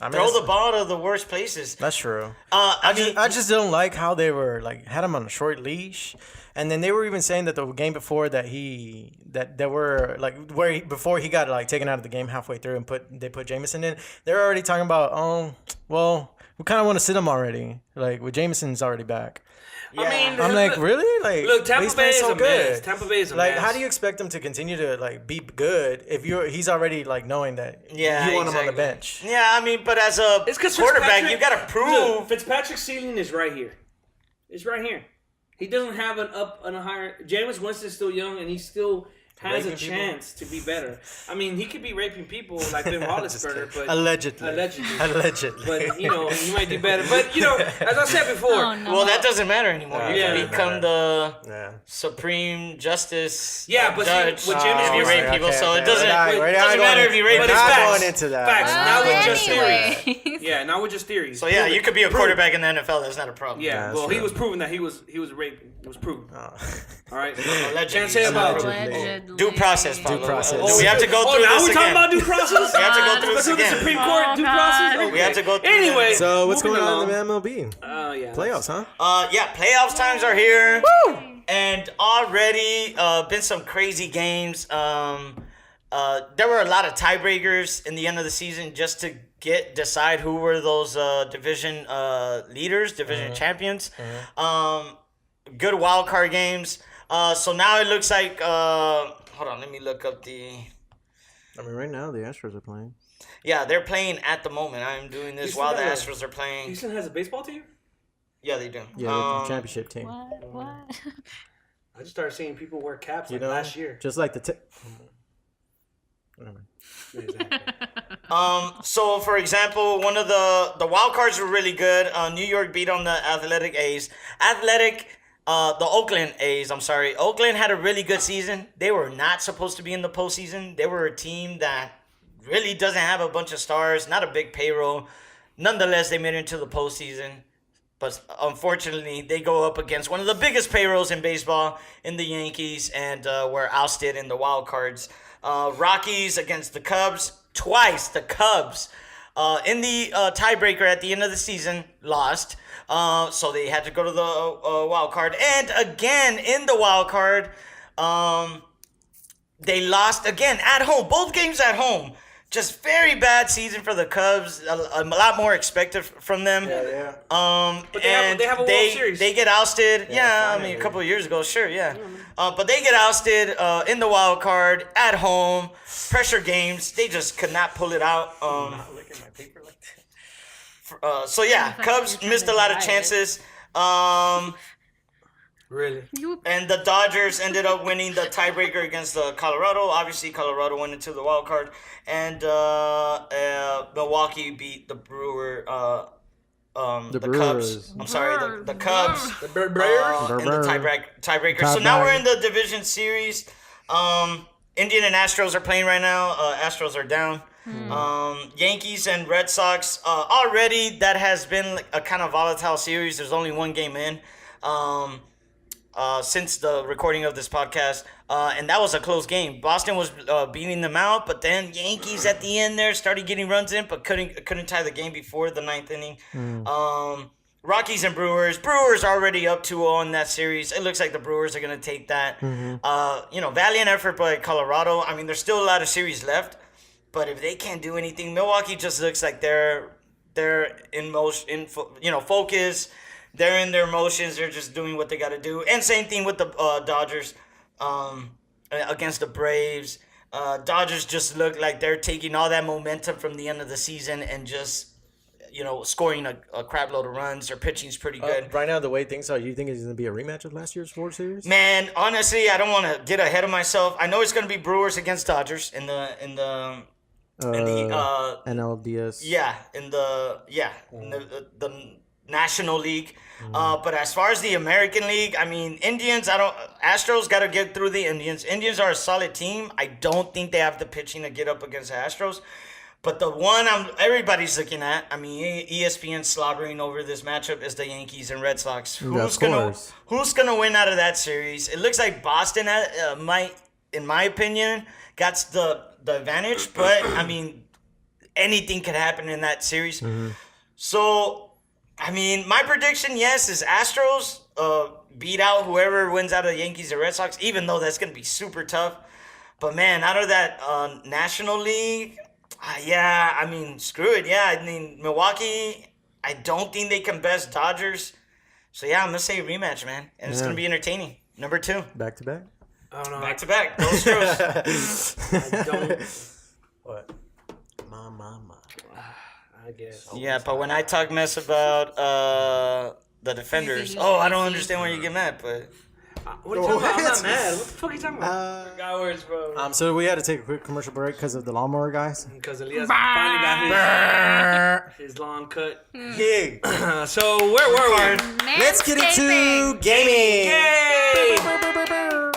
gonna throw the ball to the worst places. that's true. I I just don't like how they were like had him on a short leash, and then they were even saying that the game before that they were like before he got like taken out of the game halfway through and they put Jameson in. They're already talking about we kind of want to sit him already. Like with Jameson's already back. I mean, I'm like, really? Like, Look, Tampa he's Bay playing is so a good. mess. Tampa Bay is a like, mess. how do you expect him to continue to like be good if he's already like knowing that you want him on the exactly. bench? Yeah, I mean, but as a It's because quarterback, you gotta prove. Look, Fitzpatrick's ceiling is right here. It's right here. He doesn't have an up and a higher. Jameis Winston's still young, and he still has a Raping people? chance to be better. I mean, he could be raping people like Ben Roethlisberger, but Allegedly. But he might do better. But as I said before, Oh, no. Well, that doesn't matter anymore. You Yeah. can become the Yeah. Supreme Justice Yeah, but see, judge with Jameis if you Winston- rape people. Okay, So okay. it doesn't, We're it not doesn't going matter in- if you rape we're But it's not people. facts. going into that. Facts. We're Now not with going just into that. theories. Yeah, now with just theories. So yeah, you could be a quarterback in the NFL. That's not a problem. Yeah, that's well, he true. was proven that he was raping. It was proven. Oh. All right. Allegedly. Can't say about Allegedly. Due process, Paulo. Due process. Oh, we have to go through now this we're talking again. about due process. We have to go through Let's this do the again. Supreme Court due process. God. We have to go through Anyway, this. So what's moving going on in along. the MLB? Yeah. Playoffs, huh? Yeah, playoffs times are here. And already been some crazy games. There were a lot of tiebreakers in the end of the season just to decide who were those division leaders, division champions. Good wild card games. So now it looks like hold on, let me look up the. I mean, right now the Astros are playing. Yeah, they're playing at the moment. I'm doing this Houston while the has- Astros are playing. Houston has a baseball team? Yeah, they do. Yeah, the championship team. What? I just started seeing people wear caps You like know, last year. just like the. Exactly. So for example, one of the wild cards were really good. New York beat on the Athletic A's. The Oakland A's. I'm sorry. Oakland had a really good season. They were not supposed to be in the postseason. They were a team that really doesn't have a bunch of stars, not a big payroll. Nonetheless, they made it into the postseason. But unfortunately, they go up against one of the biggest payrolls in baseball in the Yankees and were ousted in the wild cards. Rockies against the Cubs, twice the Cubs. In the tiebreaker at the end of the season, lost. So they had to go to the wild card. And again, in the wild card, they lost again at home. Both games at home. Just very bad season for the Cubs. A lot more expected from them. Yeah. But they have a World Series. They get ousted. Yeah, I mean, a couple of years ago, sure, yeah. But they get ousted in the wild card at home. Pressure games. They just could not pull it out. Not looking at my paper like that. So yeah, Cubs missed a lot of chances. Really? And the Dodgers ended up winning the tiebreaker against Colorado. Obviously, Colorado went into the wild card, and Milwaukee beat the the Cubs. I'm sorry, the Cubs. The Brewers? In the tiebreaker. So now we're in the division series. Indian and Astros are playing right now. Astros are down. Yankees and Red Sox. Already that has been a kind of volatile series. There's only one game in. Since the recording of this podcast, and that was a close game. Boston was beating them out, but then Yankees at the end there started getting runs in, but couldn't tie the game before the ninth inning. Rockies and Brewers. Brewers already up 2-0 in that series. It looks like the Brewers are gonna take that. Valiant effort by Colorado. I mean, there's still a lot of series left, but if they can't do anything, Milwaukee just looks like they're in motion, focus. They're in their motions. They're just doing what they got to do. And same thing with the Dodgers against the Braves. Dodgers just look like they're taking all that momentum from the end of the season and just, scoring a crap load of runs. Their pitching's pretty good. Right now, the way things are, you think it's going to be a rematch of last year's World Series? Man, honestly, I don't want to get ahead of myself. I know it's going to be Brewers against Dodgers in the NLDS. Yeah, in the National League. But as far as the American League, I mean, Astros got to get through the Indians. Indians are a solid team. I don't think they have the pitching to get up against the Astros. But the one everybody's looking at, I mean, ESPN slobbering over this matchup is the Yankees and Red Sox. Who's gonna win out of that series? It looks like Boston might, in my opinion, got the advantage. But I mean, anything could happen in that series. So, I mean, my prediction, yes, is Astros beat out whoever wins out of the Yankees or Red Sox, even though that's going to be super tough. But, man, out of that National League, I mean, screw it. Yeah, I mean, Milwaukee, I don't think they can best Dodgers. So, yeah, I'm going to say rematch, man. And it's going to be entertaining. Number 2. Back to back? I don't know. Back to back. Those Stros. I don't. What? My. I guess. Yeah, but when I talk mess about the defenders, I don't understand why you get mad, but... What are you talking about? I'm not mad. What the fuck are you talking about? Guy words, bro. So we had to take a quick commercial break because of the lawnmower guys. Because Elias finally got his lawn cut. Yeah. So where were we? Let's get into gaming. Yay!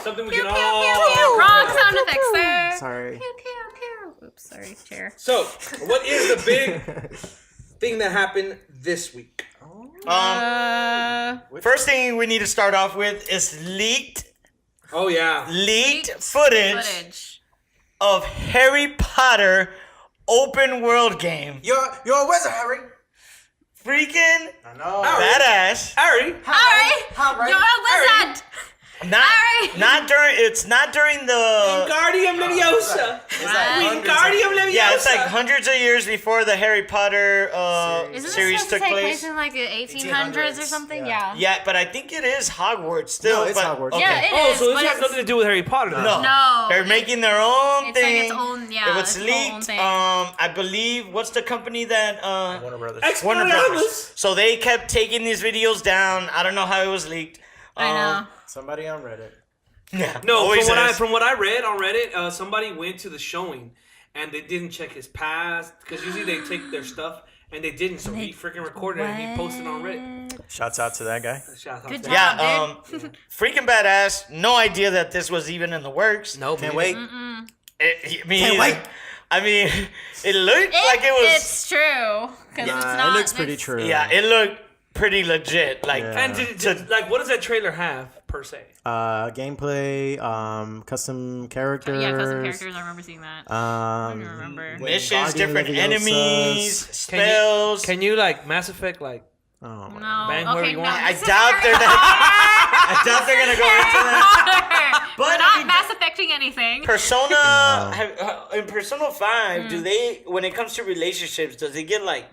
Something we can all... Wrong sound effects, sir. Sorry. Pew, pew, pew. Oops, sorry, chair. So, what is the big thing that happened this week? First thing we need to start off with is leaked footage of Harry Potter open world game. You're a wizard, Harry. Freaking I know. badass. Harry. You're a wizard. Not during the Wingardium Leviosa. Wingardium Leviosa. Yeah, it's like hundreds of years before the Harry Potter series took place. In like the 1800s or something? Yeah. Yeah, but I think it is Hogwarts still. No, it's Hogwarts. Okay. Yeah, it is. So this has nothing to do with Harry Potter. No. They're making their own It's thing. like its own, It was its leaked. own thing. I believe what's the company that Warner Brothers. Warner Brothers. So they kept taking these videos down. I don't know how it was leaked. I know. Somebody on Reddit. Yeah. No, from what I read on Reddit, somebody went to the showing and they didn't check his past because usually they take their stuff and they didn't. So he freaking recorded it and he posted on Reddit. Shouts out to that guy. Shout out Good to job. Yeah. Freaking badass. No idea that this was even in the works. No, Can't wait. Can't wait. I mean, it looked like it was. It's true. Because it's not. It looks pretty true. Yeah, it looked pretty legit. Like, And like, what does that trailer have per se? Gameplay, custom characters. Yeah, custom characters. I remember seeing that. I don't remember. missions, Guardian different Leviosas. enemies, spells. Can you like Mass Effect like? Oh, my No. Bang whoever Okay, you no. want. I this is doubt Harry they're not. Potter. I doubt they're gonna go into that. We're But I not mean, Mass Effecting anything. Persona in Persona 5, do they, when it comes to relationships, does it get like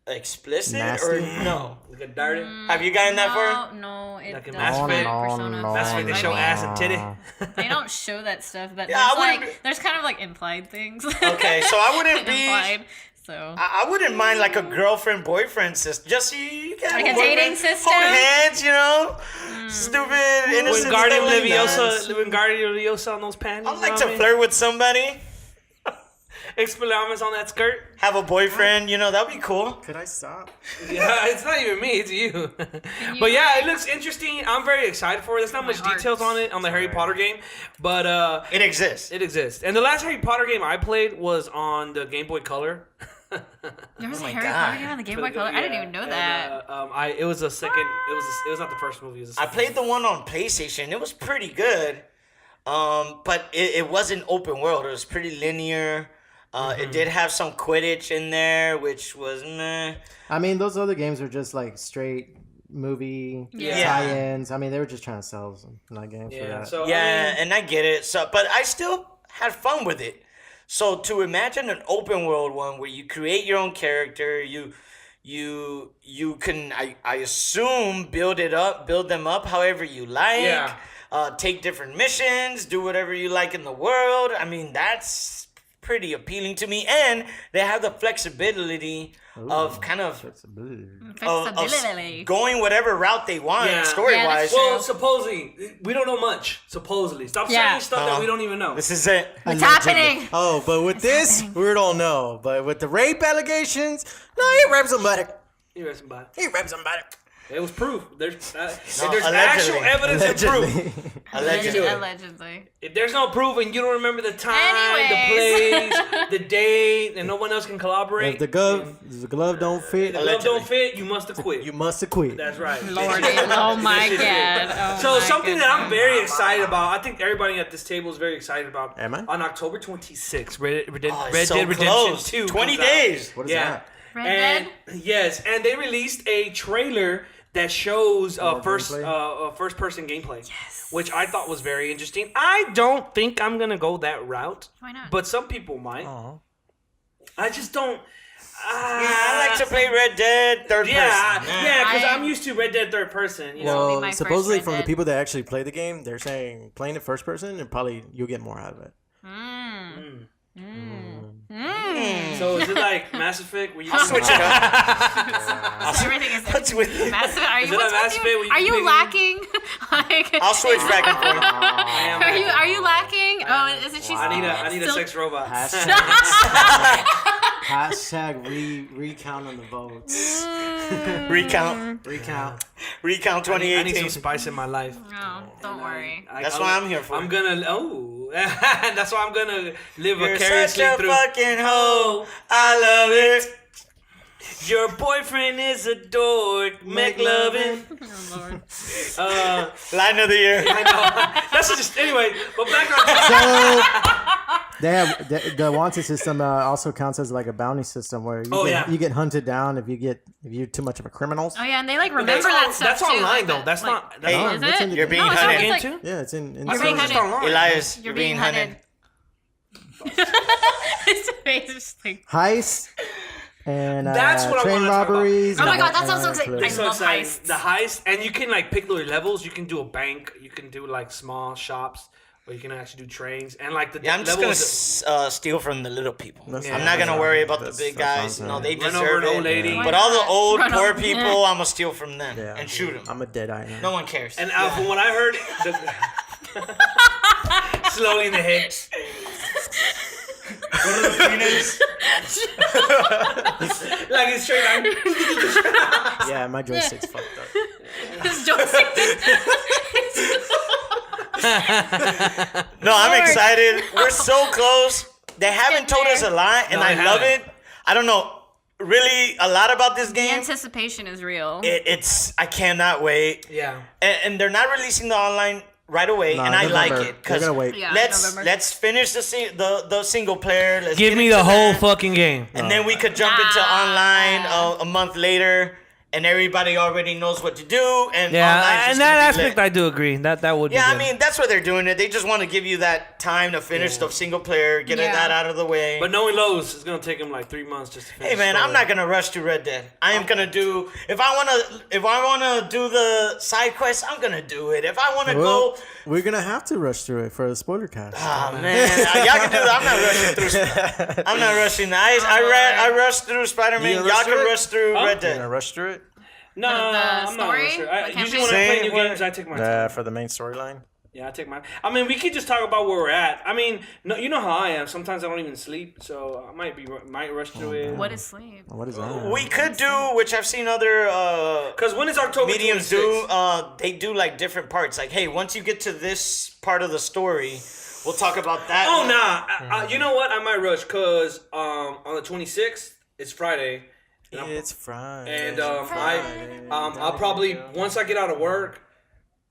explicit or Nasty? no? Like a dirty. Have you gotten that far? No, it Like in doesn't. Mass Effect? Persona No, That's why they I show mean, ass and titty. They don't show that stuff, but Yeah, I there's wouldn't like there's kind of like implied things. Okay, so I wouldn't be. implied. So I wouldn't mind like a girlfriend boyfriend system. Just so you can Like have a boyfriend, dating system? Hold hands, you know. Stupid, innocent. When Guardian stuff like that. Leviosa, when Guardian Leviosa on those panties. I'd like to flirt with somebody. Expelliarmus on that skirt. Have a boyfriend, you know, that'd be cool. Could I stop? Yeah, it's not even me, it's you. But yeah, it looks interesting. I'm very excited for it. There's not much heart. details on it on the Harry Potter game, but It exists. it exists. And the last Harry Potter game I played was on the Game Boy Color. there was a my Harry God. Potter game on the Game Boy Color. I didn't even know that. It was a second. It was not the first movie. It was the I second. played the one on PlayStation. It was pretty good. But it wasn't open world. It was pretty linear. It did have some Quidditch in there, which was meh. I mean, those other games were just like straight movie Yeah. tie-ins. I mean, they were just trying to sell some not games for Yeah. that. So Yeah, and I get it. So, but I still had fun with it. So to imagine an open world one where you create your own character, you can I assume build them up however you like. Yeah. Take different missions, do whatever you like in the world. I mean, that's pretty appealing to me, and they have the flexibility of kind of Flexibility. going whatever route they want Yeah. story Yeah, wise. that's true. Well, supposedly we don't know much. Supposedly, stop Yeah. saying stuff that we don't even know. This is it. What's happening? Oh, but with this, we don't know. But with the rape allegations, no, he raped somebody. You read somebody. He raped somebody. It was proof. There's allegedly. actual evidence and proof. Allegedly. Allegedly. If there's no proof and you don't remember the time, Anyways. the place, the date, and no one else can collaborate, If the glove don't fit, the glove don't fit, you must have quit. you must have quit. That's right. Lordy. Oh my god. Oh So my something that I'm goodness. very excited about, I think everybody at this table is very excited about. Am I? On October 26th, Red Oh, Dead it's so Redemption close. 2 20 comes out. days. What is Yeah. that? Red And Dead? yes, and they released a trailer that shows More first gameplay? first person gameplay. Yes. Which I thought was very interesting. I don't think I'm gonna go that route. Why not? But some people might. Aw. I just don't. I like to play Red Dead third Yeah, person. yeah, because I- I'm used to Red Dead third person. You know, Well, be my Well, first supposedly Red from the Dead. people that actually play the game, they're saying playing it first person and probably you'll get more out of it. so is it like Mass Effect where you Switch it up. Everything is What's with you? massive. Are Is you, it what's a Mass with Effect you? where you Are you pick- lacking? Like, I'll switch back and forth. I am? Are you lacking? Oh, isn't she? I need a still- sex robot. Hashtag recount on the votes. Recount. Recount. Recount I need some 2018. spice in my life. No, don't worry. That's what I'm here for. I'm gonna that's why I'm gonna live You're vicariously such a through. fucking hoe. I love it. Your boyfriend is a dork. Make loving. Oh, Lord. Line of the year. I know. That's just anyway. But back on. So they have the wanted system also counts as like a bounty system where you get hunted down if you're too much of a criminal. Oh yeah, and they like remember That's that all- stuff that's too. online, like though. that, That's like- not- that's not- Is that's it? in the You're being No, it's hunted. like- Into? Yeah, it's in You're being just hunted. online. Elias, You're being hunted. His face is just like. heist and That's what I train wanna talk about. robberies. Oh my and- God, that sounds so and exciting. clips. I love So exciting. heists. The heist, and you can like pick the levels. You can do a bank. You can do like small shops, or you can actually do trains. And like the Yeah, I'm just gonna levels. steal from the little people. That's- I'm not gonna worry about the that's- big that guys. sounds No, right. they Run deserve over an it. old lady. Why But all the not? old Run poor over- people, I'm gonna steal from them Yeah, and shoot them. I'm a deadeye now. No one cares. And from what I heard, slowly in the head. Go to the Phoenix. Like it's straight line. Yeah, my joystick's fucked up. His joystick. No, I'm excited. We're so close. they haven't told us a lot, and No, I they love haven't. it. I don't know really a lot about this The game. anticipation is real. It's I cannot wait. Yeah. And they're not releasing the online right away, and I like it They're because gonna wait. Yeah, let's November. let's finish the single player. Let's Give get me into the whole that, fucking game. and then we could jump into online a month later, and everybody already knows what to do. And Yeah, online's just and gonna that be aspect lit. I do agree. That would be Yeah, I good. mean that's why they're doing it. They just want to give you that time to finish the single player, get Yeah. that out of the way. But knowing Lowe's, it's gonna take him like 3 months just to finish. Hey man, the I'm story. not gonna rush to Red Dead. I am gonna do if I wanna do the side quest, I'm gonna do it. If I wanna Well, go, we're gonna have to rush through it for the spoiler cast. oh man, y'all can do that. I'm not rushing through. I'm not rushing. I rushed through Spider-Man. You gonna Y'all rush can through it? rush through Huh? Red You gonna Dead. rush through it? No, The I'm not story? sure. The Usually when I play campaign? new games, I take my time. For the main storyline. Yeah, I take my. I mean, we could just talk about where we're at. I mean, no, you know how I am. Sometimes I don't even sleep, so I might rush through it. What is sleep? What is that? We could do, which I've seen other Because when is October mediums 26th? do. They do like different parts. Like, hey, once you get to this part of the story, we'll talk about that. Oh nah, you know what? I might rush because on the 26th it's Friday. And It's Friday. And I'll probably once I get out of work,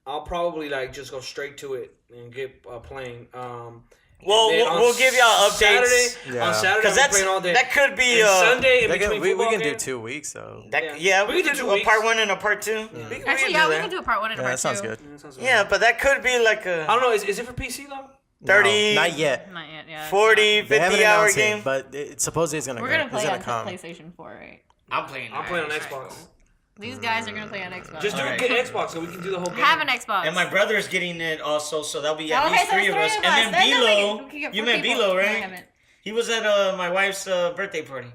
I'll probably like just go straight to it and get playing. Well, and then on we'll give y'all updates. Saturday, Yeah. on Saturday, Because I'm playing all day. that could be and Sunday in They can- between we football can do games. 2 weeks though. Yeah, we can could do do a 2 part weeks. 1 and a part 2. Actually, yeah, we can do a part 1 and a Yeah, part that sounds 2. good. Yeah, that sounds good. Yeah, but that could be like I a don't know. Is it for PC though? 30, No, not yet. Not yet, yeah. 40, They haven't 50 hour announced game. it, but supposedly it's gonna We're go. gonna play it's on gonna come. PlayStation 4, right? I'm playing. I'm playing on Xbox. These guys are gonna play on Xbox. Just do Alright. get Xbox so we can do the whole game. I have an Xbox. And my brother's getting it also, so that'll be at Okay, least so 3 it's of us. three of And us. then Then we Bilo, can get you four met people. Bilo, No, I right? haven't. He was at my wife's birthday party.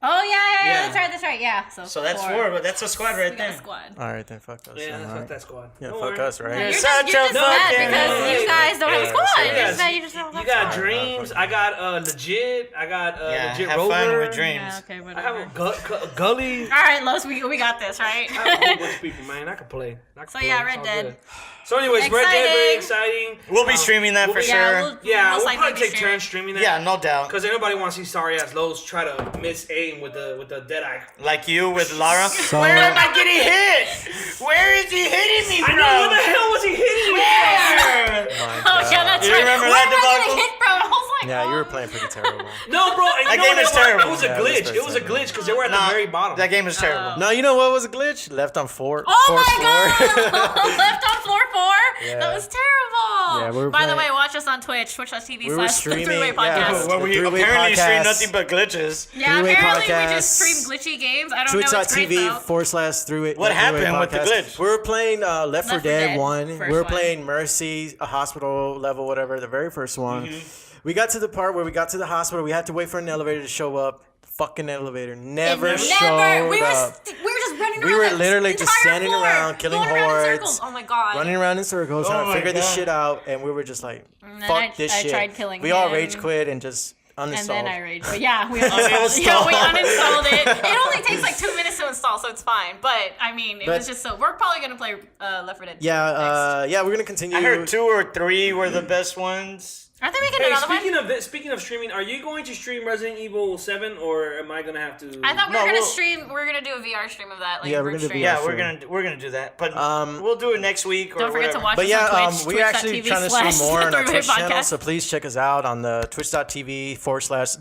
Oh yeah, Yeah. that's right, yeah. So that's 4, but that's a squad right We got a there. squad. All right, then fuck us. Yeah, then, fuck alright. that squad. Yeah, Don't fuck worry. us, right? You're You're such just a mad fucking- because you guys don't have a squad. Yeah, You're just mad you just don't You have a got squad. Dreams. I got legit. I got Yeah, legit have Rover. fun with dreams. Yeah, okay, I have whatever. a Gully. All right, Los, we got this, right? I have a whole bunch of people, man. I can play. So, yeah, Red Dead. So, anyways, Red Dead, very Exciting. exciting. We'll be streaming that for we'll be- sure. Yeah, We'll most likely probably be take streaming. turns streaming that. Yeah, no doubt. Because anybody wants to see sorry ass Lowe's try to miss aim with the dead eye. Like you with Lara. So- Where am I getting hit? Where is he hitting me I from? know, where the hell was he hitting me? Where? Oh yeah, that's You right. remember Where that am I debacle? gonna hit, bro? I was like, Yeah, you were oh. playing pretty terrible. No, bro. And That you know game what is it was? terrible. It was a Yeah, it was glitch. very It was a terrible. glitch because they were at the Nah, very bottom. That game is terrible. No, you know what was a glitch? Left on fourth Oh floor. my god! Left on floor 4? Yeah. That was terrible. Yeah, we were By the playing- way, watch us on Twitch, twitch.tv We were /The streaming, Three-Way yeah. Podcast. Well, we Three-way apparently stream podcast. nothing but glitches. Yeah, Three-Way apparently we Podcast. just stream glitchy games. I don't know. It's great Twitch.tv though. /3way. What happened with the glitch? We were playing Left 4 Dead 1. first We were one. playing Mercy, a hospital level, whatever, the very first one. Mm-hmm. We got to the part where we got to the hospital. We had to wait for an elevator to show up. Fucking elevator never showed We were up. just running around. We were the literally just entire standing floor, around, killing going around in hordes, circles. Oh my god. Running around in circles, Oh trying to my figure this God. shit out, and we were just like, then fuck this I shit. tried killing we all him. rage quit and just uninstalled. And then I rage. But yeah, we uninstalled it. It only takes like 2 minutes to install, so it's fine. But I mean, it was just so. We're probably gonna play Left 4 Dead. Yeah, we're gonna continue. I heard 2 or 3 were the best ones. Aren't they making Hey, another one? speaking of streaming, are you going to stream Resident Evil 7 or am I gonna have to? I thought we No, were gonna we'll- stream. We're gonna do a VR stream of that. Like Yeah, a we're group gonna do stream. VR. Yeah, sure. we're gonna do that, but we'll do it next week or Don't forget whatever. to watch But us yeah, on Twitch. we're actually Twitch.tv trying to stream more on our /The Three-Way Twitch channel, Podcast. so please check us out on the twitch.tv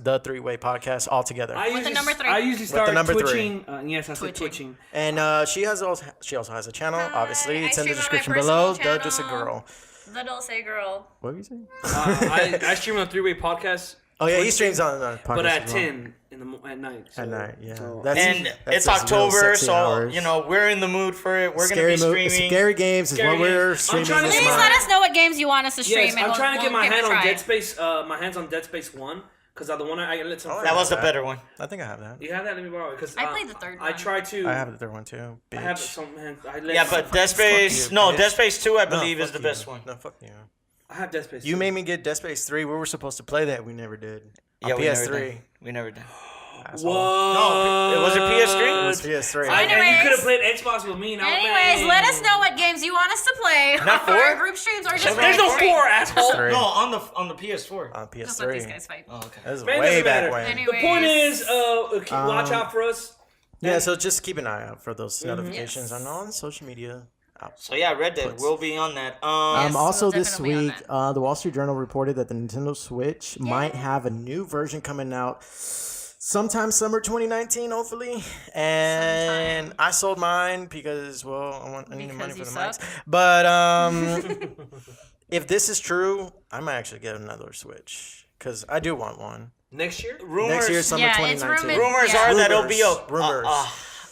/the Three-Way Podcast all together. With the number 3. I usually start the number 3. twitching. Yes, I said Twitching. twitching. And she also has a channel. Obviously, I it's in the stream on my description personal below. The channel. Dulcegirl. The Dulcegirl. What were you saying? I stream on 3-Way Podcast, Oh yeah, he streams on podcast but at as well. 10 at night. So, At night, yeah. so- And That's it's his real October, sexy so hours. we're in the mood for it. We're Scary gonna be streaming. Scary games is Scary what we're games. I'm streaming trying to this Please get month. let us know what games you want us to stream. Yes, and I'm trying to get we'll my give it hand a on try. Dead Space. My hands on Dead Space 1 because the one I lit some. Oh, That was the Yeah. better one. I think I have that. You have that? Let me borrow it. Because I played the third I one. tried to. I have the third one too. Bitch. I have some hands. I lit Yeah, some- but Dead Space, you, no, bitch. Dead Space 2, I No, believe, is fuck the you. best one. No, fuck you. I have Dead Space. You 2. made me get Dead Space 3. We were supposed to play that. We never did. Yeah, On we never PS3. did. We never did. Asshole. No, it was a PS3. It was PS3. And you Anyways. could have played Xbox with me. Anyways, let us know what games you want us to play Not for our four? group streams or just There's no randomly. 4, asshole. Three. No, on the PS4. On Just let these PS3. guys fight. Oh, okay. That was Man, way doesn't back matter. when. Anyways. The point is, watch out for us. Yeah, so just keep an eye out for those notifications on all social media. So yeah, Red Dead. We'll be on that. Yes. Also, we'll this definitely on week, the Wall Street Journal reported that the Nintendo Switch might have a new version coming out sometime summer 2019, hopefully. And I sold mine because, well, I need the money for Because the you mics. suck? But if this is true, I might actually get another Switch because I do want one. Next year? Rumors, Next year, summer Yeah, it's 2019. rumors Yeah. are that it'll be Rumors.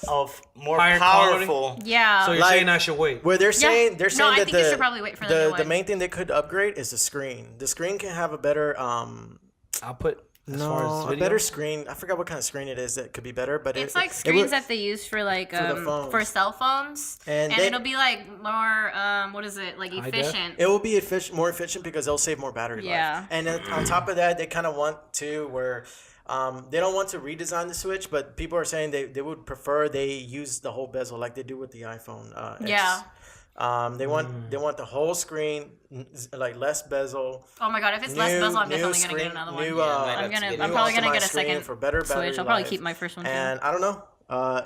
of more Higher quality? powerful. Yeah. So you're Like- saying I should wait? Where they're saying No, I that think you should probably wait for them to the win. main thing they could upgrade is the screen. The screen can have a better I'll put as far as a video. better screen. I forgot what kind of screen it is that could be better, but It's it, like it screens would- that they use for like the phones. for cell phones, And and they- it'll be like more what is it like def? efficient? it will be more efficient because they'll save more battery Yeah. life. And then on top of that, they kind of want to where they don't want to redesign the Switch, but people are saying they would prefer they use the whole bezel like they do with the iPhone X. Yeah. They want the whole screen like less bezel. Oh my god, if it's less bezel, I'm definitely gonna get another one. I'm probably gonna get a second for better battery Switch. I'll probably life. keep my first one too. And I don't know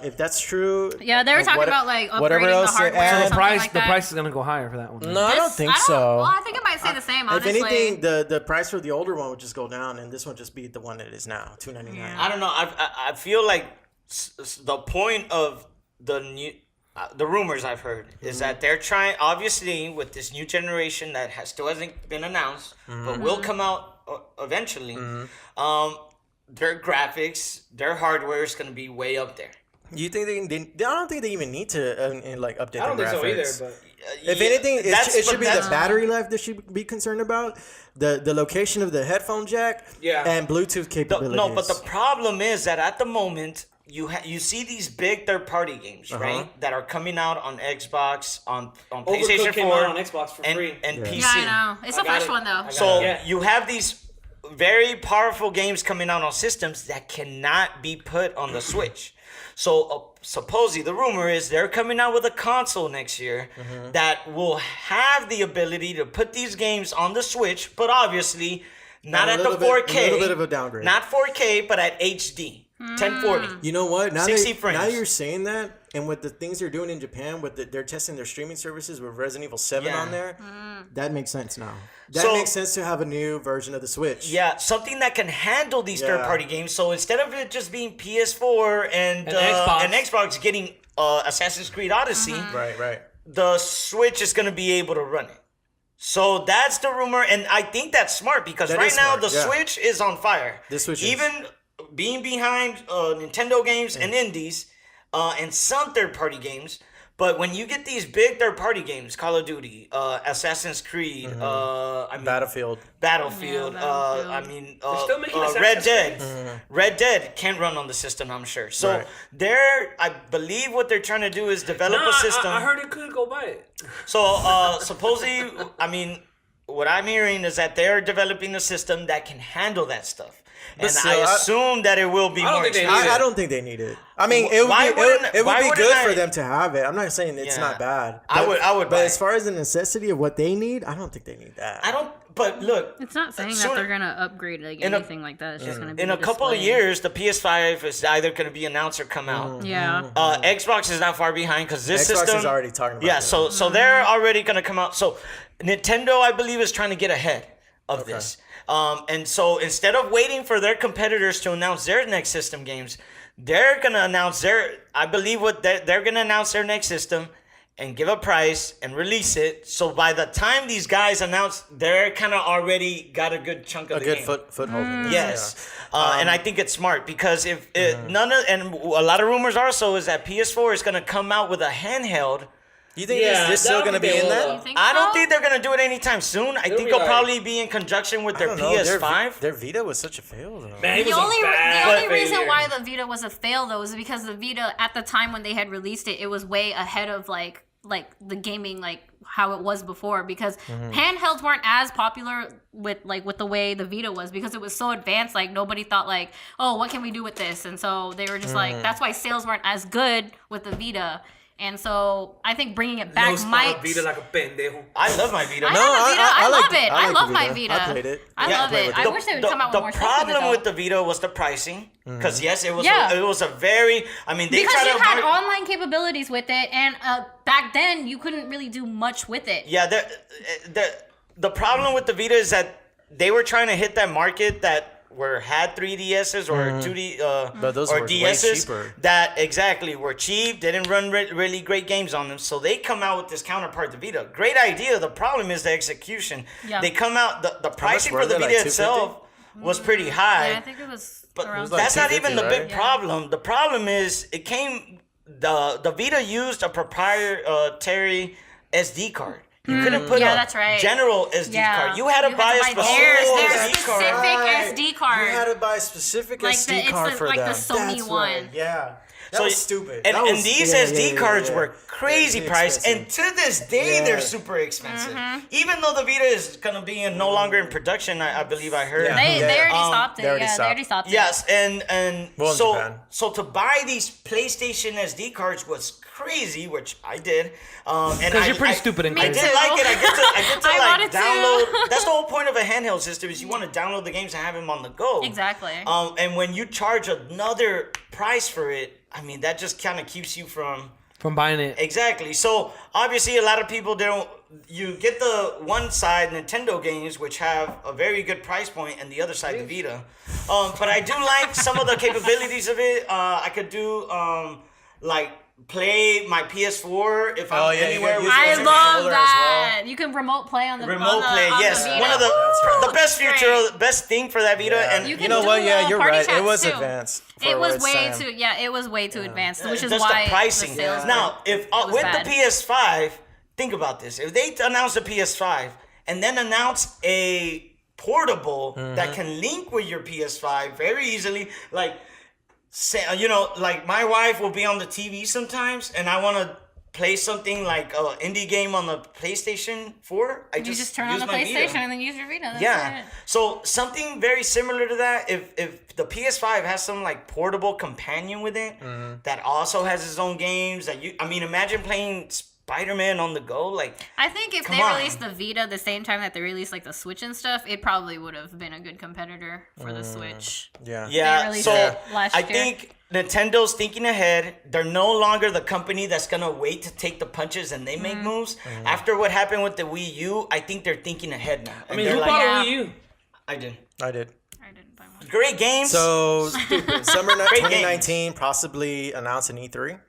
if that's true. Yeah, they were talking about like upgrading the hardware or add. something like the that. price is gonna go higher for that one. No, I don't think so. Well, I think it might stay the same. If Honestly, anything, the price for the older one would just go down, and this one just be the one that it is now, $299. I don't know. I feel like the point of the new. The rumors I've heard is that they're trying, obviously, with this new generation that still hasn't been announced, but will come out eventually. Their graphics, their hardware is going to be way up there. You think they I don't think they even need to like update I don't their think graphics. so either, but If anything, it should be the that's- battery life they should be concerned about, the location of the headphone jack, Yeah. and Bluetooth capabilities. No, but the problem is that at the moment, you see these big third-party games, right, that are coming out on Xbox, on PlayStation 4, came out on Xbox for free. and PC. yeah, I know. It's a I got fresh it. one though. So Yeah. you have these very powerful games coming out on systems that cannot be put on the Switch. So supposedly the rumor is they're coming out with a console next year that will have the ability to put these games on the Switch, but obviously not A at the little bit- 4K. a little bit of a downgrade. Not 4K, but at HD, 1040. You know what? Now 60 that, frames. now you're saying that, and with the things they're doing in Japan, they're testing their streaming services with Resident Evil 7 Yeah. on there, that makes sense now. That So- makes sense to have a new version of the Switch. Yeah, something that can handle these Yeah. third-party games. So instead of it just being PS4 and Xbox getting Assassin's Creed Odyssey, Right. the Switch is going to be able to run it. So that's the rumor, and I think that's smart because That right is now smart, the yeah. Switch is on fire. The Switch is. Even being behind Nintendo games and indies and some third-party games. But when you get these big third-party games, Call of Duty, Assassin's Creed, Battlefield. Battlefield. Yeah, Battlefield. still making Red Assassin's Dead. Red Dead can't run on the system, I'm sure. So Right. I believe what they're trying to do is develop No, a system. I heard it could go by it. So supposedly, what I'm hearing is that they're developing a system that can handle that stuff. And still, I assume that it will be I don't more think they expensive. need it. I don't think they need it. I mean, it would Why be, wouldn't- it would why be wouldn't good I- for them to have it. I'm not saying it's Yeah. not bad. I would But buy as it. far as the necessity of what they need, I don't think they need that. I don't. But look, It's not saying that Sooner- they're gonna upgrade like In a- anything like that. It's just gonna be in a the couple of display. years, the PS5 is either going to be announced or come out. Yeah. Xbox is not far behind because this Xbox system is already talking about Yeah, that. so they're already going to come out. So Nintendo, I believe, is trying to get ahead of this. And so instead of waiting for their competitors to announce their next system games, they're going to announce they're going to announce their next system and give a price and release it. So by the time these guys announce, they're kind of already got a good chunk of a the good game. foothold. in this, Yes, and I think it's smart because if and a lot of rumors also is that PS4 is going to come out with a handheld. yeah. You think Yeah, this still that'll going to be be in the- that? You think I don't so? think they're going to do it anytime soon. I think be it'll like- probably be in conjunction with I their don't know. PS5. Their Vita was such a fail, though. Man, it The was only, a bad the only reason failure. why the Vita was a fail though is because the Vita at the time when they had released it, it was way ahead of like like the gaming like how it was before, because handhelds weren't as popular with the way the Vita was, because it was so advanced. Like nobody thought like, oh, what can we do with this? And so they were just like, that's why sales weren't as good with the Vita. And so I think bringing it back might. Vita like a pendejo. I love my Vita. I love it. I like love the my Vita. Vita. I played it. I love it. I wish they would come out with more The stuff with it, problem though. with the Vita was the pricing, because yes, it was Yeah. it was a very. I mean, they Because tried you to had online capabilities with it, and back then you couldn't really do much with it. Yeah, the problem with the Vita is that they were trying to hit that market that had 3DSs or 2D But those or were way DSs cheaper. that exactly were cheap. They didn't run really great games on them, so they come out with this counterpart, the Vita. Great idea. The problem is the execution. Yeah. They come out the pricing were for the they, Vita like, itself was pretty high. Yeah, I think it was But around. like that's not even the 250, big right? problem. The problem is it came the Vita used a proprietary SD card. You couldn't put Yeah, a that's right. general SD Yeah. card. You had to buy a specific their SD card. specific SD card. You had to buy a specific Like SD it's card for like them. the Sony That's one. right. Yeah. That So was stupid. And, That and was- these yeah, SD yeah, cards yeah. were crazy They're priced, and expensive. to this day Yeah. they're super expensive. Mm-hmm. Even though the Vita is gonna be no longer in production, I believe I heard. Yeah. They already stopped it. they already Yeah, stopped. they already stopped it. Yes, and Well, in so Japan. so to buy these PlayStation SD cards was crazy, which I did. And Because you're pretty stupid and I crazy. did too. like it. I get to I like wanted to. download. That's the whole point of a handheld system is you want to download the games and have them on the go. Exactly. And when you charge another price for it, I mean that just kind of keeps you from buying it. exactly. So obviously, a lot of people don't. You get the one side Nintendo games, which have a very good price point, and the other side the Vita. But I do like some of the capabilities of it. I could do like play my PS4 if I'm anywhere. with I the love controller as that. You can remote play on the remote play. on Yes, the Vita. one of the best Great. feature, best thing for that Vita. Yeah. And You You know do, what? Yeah, you're party right. It chats, was too. advanced. for It was its way time. too. Yeah, it was way too advanced, which is just why the pricing. the sales. Now, if was with bad. the PS5, think about this: if they announce a PS5 and then announce a portable that can link with your PS5 very easily, like, say, like my wife will be on the TV sometimes, and I want to play something like an indie game on the PlayStation 4. I You just turn on use the my PlayStation Vita. and then use your Vita. That's Yeah. it. So something very similar to that. If the PS5 has some like portable companion with it that also has its own games imagine playing Spider-Man on the go. Like I think if Come they on. released the Vita the same time that they released like the Switch and stuff, it probably would have been a good competitor for the Switch. Yeah. yeah. released So it last I year. think Nintendo's thinking ahead. They're no longer the company that's gonna wait to take the punches and they make moves. After what happened with the Wii U, I think they're thinking ahead now. I mean, And who they're bought Yeah. a Wii U? I did. I did. I didn't buy one. Great games. So, summer Great 2019, possibly announce an E3.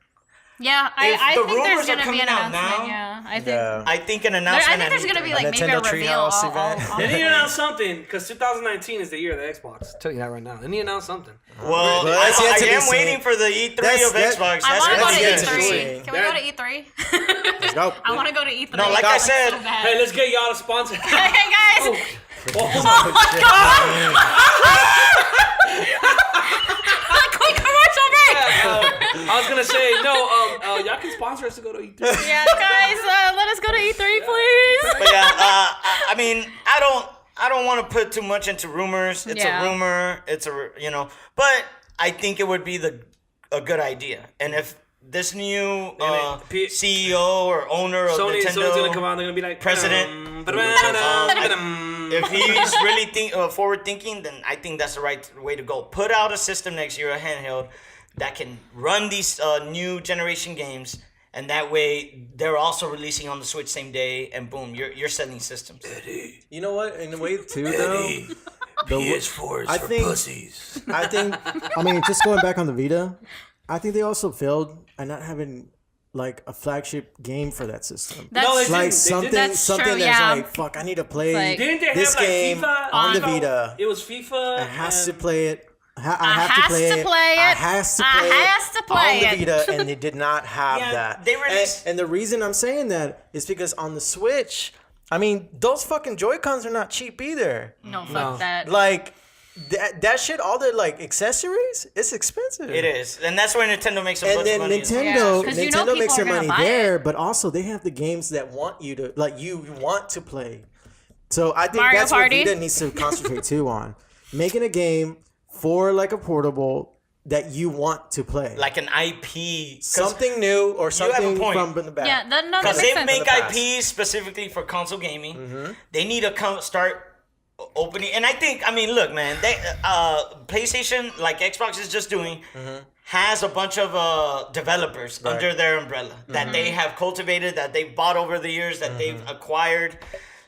Yeah, If I the think there's rumors are gonna be an coming out announcement. now, Yeah, I think. Yeah. I think an I announcement. think there's gonna be E3. like maybe a Nintendo reveal. Treehouse event. They need to announce something because 2019 is the year of the Xbox. I'll tell you that right now. They need to announce something. Well, Well, that's yet to I be am seen. waiting for the E3 That's- of that- Xbox. I That's want to go gonna to be yet good. to be E3. seen. Can we go to E3? Let's go. I want to go to E3. No, like I said, so bad. Hey, let's get y'all a sponsor. Hey guys. Quick commercial break. I was gonna say no. Y'all can sponsor us to go to E3. Yeah, guys, let us go to E3, please. but yeah, I mean, I don't want to put too much into rumors. It's Yeah. a rumor. It's but I think it would be a good idea. And if this new CEO or owner of Sony's Nintendo, gonna come out. They're gonna be like president, if he's really forward thinking, then I think that's the right way to go. Put out a system next year, a handheld that can run these new generation games, and that way they're also releasing on the Switch same day, and boom, you're selling systems. You know what? In a way, too, though. PS4 is I for think- pussies. I mean, just going back on the Vita, I think they also failed at not having like a flagship game for that system. That's No, they Like didn't. They something, did. That's something true, that's yeah. like, fuck, I need to play Like- Didn't they have this like game FIFA on the FIFA? Vita. It was FIFA. I has to and- play it. I has have to play to it. play it. I has to I play it. has to play on the it. Vita, and they did not have Yeah, that. they released- and the reason I'm saying that is because on the Switch, I mean, those fucking Joy-Cons are not cheap either. No, fuck that. Like, that shit, all the like accessories, it's expensive. It is, and that's where Nintendo makes a bunch And then of money. Nintendo, 'Cause you know Nintendo people makes are their gonna money buy there, it. but also they have the games that want you to like you want to play. So I think Mario that's Party? what Vita needs to concentrate too on making a game for like a portable that you want to play, Like an IP, Something new or have a something point. from the back. Yeah, that because makes they sense. make the past. IPs specifically for console gaming. They need to start opening, and I think, I mean, look, man, they PlayStation, like Xbox is just doing, has a bunch of developers under their umbrella that they have cultivated, that they've bought over the years, that they've acquired.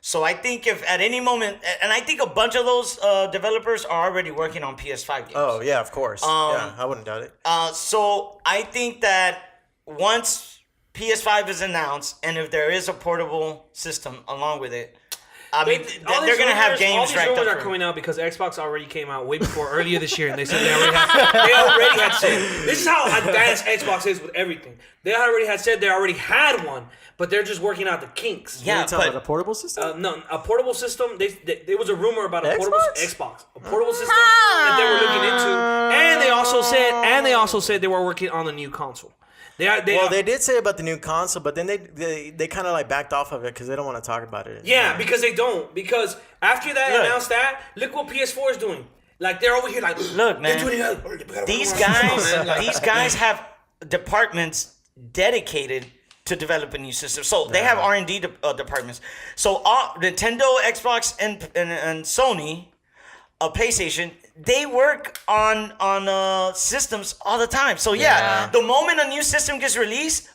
So I think if at any moment, and I think a bunch of those developers are already working on PS5 games. Oh yeah, of course. Yeah, I wouldn't doubt it. So I think that once PS5 is announced, and if there is a portable system along with it, I mean, they're gonna have games all these racked rumors up. are coming out because Xbox already came out way before earlier this year, and they said they already had said this is how advanced Xbox is with everything. They already had said they already had one, but they're just working out the kinks. Yeah, you talking but about a portable system. No, a portable system. There was a rumor about a portable Xbox, a portable system Ah. that they were looking into, and they also said they were working on a new console. They did say about the new console, but then they kind of like backed off of it because they don't want to talk about it. Yeah, because they don't. Because after that announced that, look what PS4 is doing. Like they're over here, like look, man, these guys have departments dedicated to developing new systems. So they have R&D departments. So Nintendo, Xbox, and Sony, PlayStation, they work on systems all the time. So yeah, the moment a new system gets released,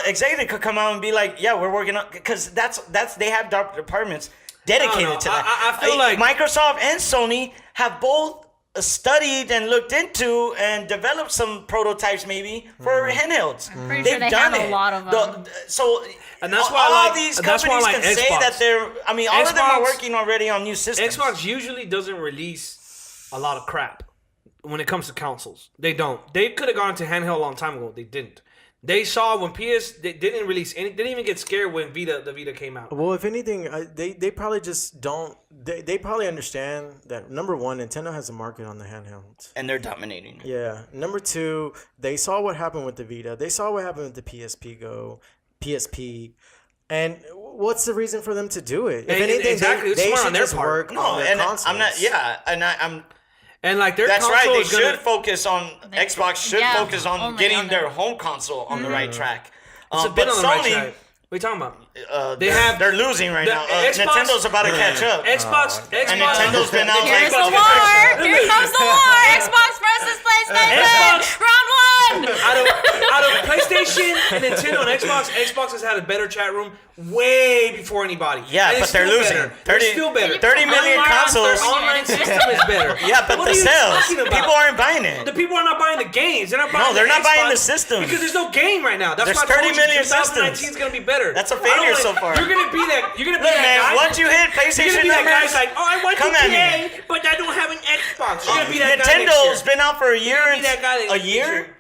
executive could come out and be like, "Yeah, we're working on," because that's they have departments dedicated to that. I feel like Microsoft and Sony have both studied and looked into and developed some prototypes maybe for handhelds. Pretty sure they have a lot of them. And that's why all these companies can say Xbox. that they're. I mean, all of them are Xbox- working already on new systems. Xbox usually doesn't release a lot of crap when it comes to consoles. They don't. They could have gone to handheld a long time ago. They didn't. They saw when they didn't release any. They didn't even get scared when the Vita came out. Well, if anything, they probably just don't. They probably understand that number one, Nintendo has a market on the handhelds. And they're dominating. Yeah. Number two, they saw what happened with the Vita. They saw what happened with the PSP. And what's the reason for them to do it? If anything, exactly, it's they smart should on their just part. work No, on their and consoles. I'm not. Yeah, and I'm. And like their That's console right. They is gonna, should focus on Xbox. Should yeah, focus on only getting on their that. home console on the right track. It's a But bit on the right Sony, track. What are you talking about? they're losing right the now. Xbox- Nintendo's about to catch up. Xbox. And Nintendo's been out Here's like the war! Here comes the war! Xbox versus PlayStation! Xbox- Round one! out of PlayStation and Nintendo and Xbox has had a better chat room way before anybody. Yeah, And but it's they're still losing. better. They're 30 still better. 30 million Online- consoles. Their online system is better. Yeah, but What the are you sales. talking about? People aren't buying it. The people are not buying the games. They're not buying. No, they're not buying the Xbox system. because there's no game right now. That's There's why I told 30 million 2019 systems. is gonna be better. That's a I don't failure wanna- so far. You're gonna be that. You're gonna be Look, that man, guy. once you hit You're PlayStation gonna be that guy numbers, who's like, oh, I want come to at me. play, but I don't have an Xbox. You're gonna be that guy next Nintendo's year. been out for a year You're and gonna be that guy a next year. year.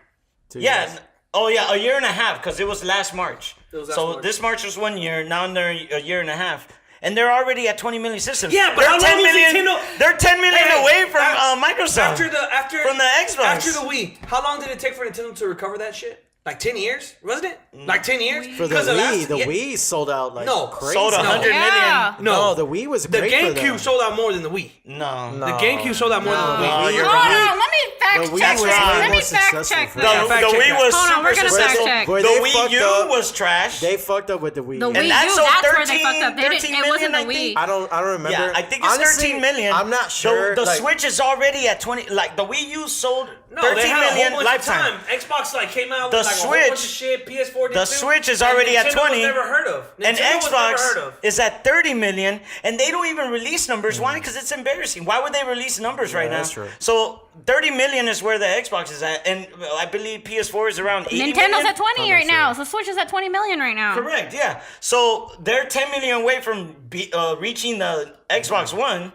2 Yeah. years. Oh yeah, a year and a half because it was last March. was last So March. this March was 1 year. Now they're a year and a half, and they're already at 20 million systems. Yeah, but they're how long was Nintendo? They're 10 million Hey, away from af- Microsoft. From the Xbox. After the Wii, how long did it take for Nintendo to recover that shit? Like 10 years, wasn't it? Like 10 years? For the Because Wii, last- yeah. Wii sold out like No, crazy. sold 100 Yeah. million. No, the Wii was The great for them. GameCube sold out more than the Wii. No. The GameCube sold out more than the Wii. No, you're Hold right. on, let me fact The Wii check was this. way Let more me fact successful check for this. The, them. fact the check Wii that. was Hold on, super we're gonna fact successful. check. Boy, The they Wii fucked U up. was trash. They fucked up with the Wii. The U. Wii U, that sold that's where they 13 fucked up. They didn't, 13 it wasn't the million, I Wii. think. I don't remember. Yeah, I think it's Honestly, 13 million. I'm not sure. The like, Switch is already at 20. Like the Wii U sold No, they 13 had a million whole bunch lifetime. of time. Xbox like came out The with like a whole bunch of Switch- shit. PS4 did the too. Switch is And already at Nintendo 20. Was never heard of. And Nintendo was never Xbox heard of. is at 30 million, and they don't even release numbers. Why? Because it's embarrassing. Why would they release numbers right now? that's true. So 30 million is where the Xbox is at, and I believe PS4 is around 80 Nintendo's million. at 20 right now, so Switch is at 20 million right now. Correct, yeah. So they're 10 million away from reaching the Xbox One,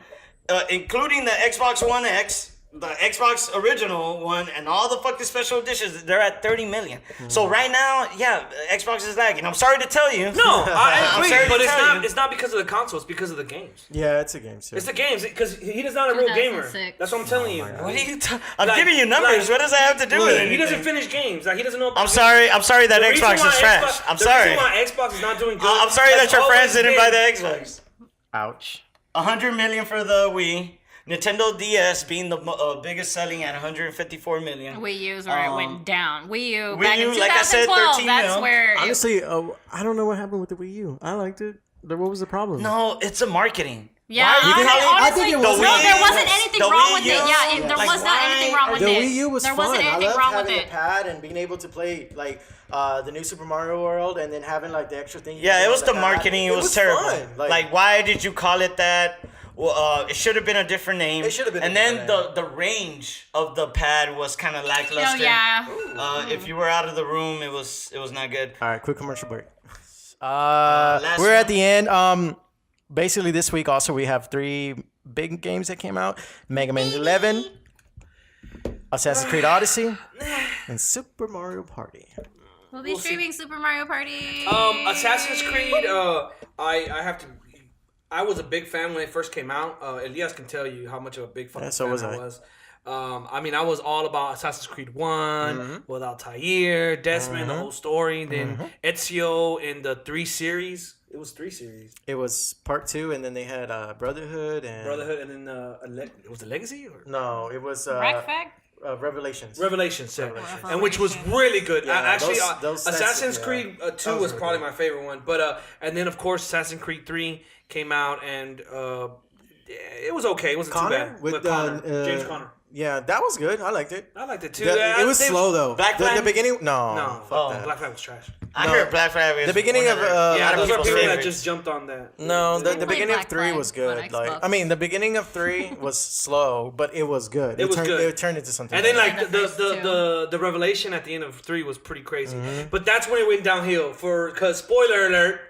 including the Xbox One X the Xbox original one and all the fucking special editions, they're at 30 million. So right now, yeah, Xbox is lagging. I'm sorry to tell you. No, I agree, sorry to but tell you. it's not because of the console. It's because of the games. Yeah, it's a game. Too. It's the games because he's not a real gamer. 2006. That's what I'm telling you. What are you? I'm giving you numbers. What does that have to do with it? He doesn't finish games. Like he doesn't know. I'm sorry that Xbox is trash. I'm sorry. The reason why Xbox is not doing good. I'm sorry that has your friends always didn't been- buy the Xbox. Ouch. 100 million for the Wii. Nintendo DS being the biggest selling at 154 million. Wii U is where it went down. Wii U, Wii back in U, 2012, like I said, 13 that's mil. where Honestly, I don't know what happened with the Wii U. I liked it. What was the problem? No, it's a marketing. Yeah, Why are you calling- I honestly, think it no, was- there wasn't anything the wrong Wii with U? it. Yeah, there Like, was not anything why wrong with The it. Wii U was there fun. wasn't I anything loved wrong with having it. a pad and being able to play like the new Super Mario World, and then having like the extra thing. you Yeah, can it do was on the pad. marketing. It was terrible. fun. Like, why did you call it that? Well, it should have been a different name. It should have been a And then different the range of the pad was kind of lackluster. Oh yeah. If you were out of the room, it was not good. All right, quick commercial break. Last We're at one. the end. Basically, this week also we have 3 big games that came out: Mega Man 11, Assassin's Creed Odyssey, and Super Mario Party. We'll be streaming Super Mario Party. Assassin's Creed. I have to. I was a big fan when it first came out. Elias can tell you how much of a big fucking so fan was I I. was. I mean, I was all about Assassin's Creed 1 with Altair, Desmond, the whole story. Then Ezio in the 3 series. It was 3 series. It was part 2, and then they had Brotherhood and And then it was the Legacy or No, it was Rack Fact? Revelations. Revelations, and which was really good. Yeah, Actually, those Assassin's sets, Creed 2 That was was probably really my favorite one. But and then of course Assassin's Creed 3 came out, and it was okay. It wasn't too Connor bad. with But Connor, James Connor. Yeah, that was good. I liked it. I liked it too. It was slow though. Black the Flag? beginning. No, No, fuck that. Black Flag was trash. I No. heard Black Flag is The beginning one of, the- Yeah, a lot those are people's people that favorites. just jumped on that. No, the played beginning Black of 3 Flag was on good. Like, Xbox. I mean, the beginning of 3 was slow, but it was good. It was turned, good. It turned into something. And then better. like The first two. the revelation at the end of 3 was pretty crazy. But that's when it went downhill. Because spoiler alert,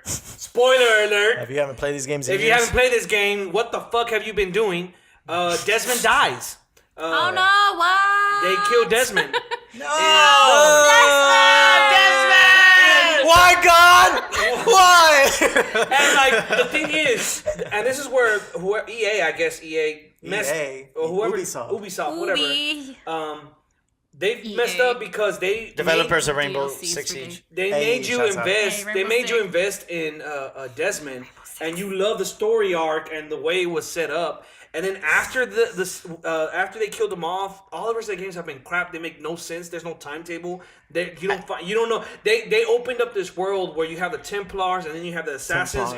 if you haven't played these games, in if you years, haven't played this game, what the fuck have you been doing? Desmond dies. Oh no! What? They killed Desmond. why God? Why? And like the thing is, and this is where EA, I guess EA messed or whoever Ubisoft, whatever. Ubi. They messed up because they Developers of Rainbow DLCs Six for Siege. They Hey, made you shouts out. invest. Hey, They Rainbow made you Six. invest in Desmond, and you love the story arc and the way it was set up. And then after after they killed them off, all the rest of the games have been crap. They make no sense. There's no timetable. You don't know. They opened up this world where you have the Templars and then you have the assassins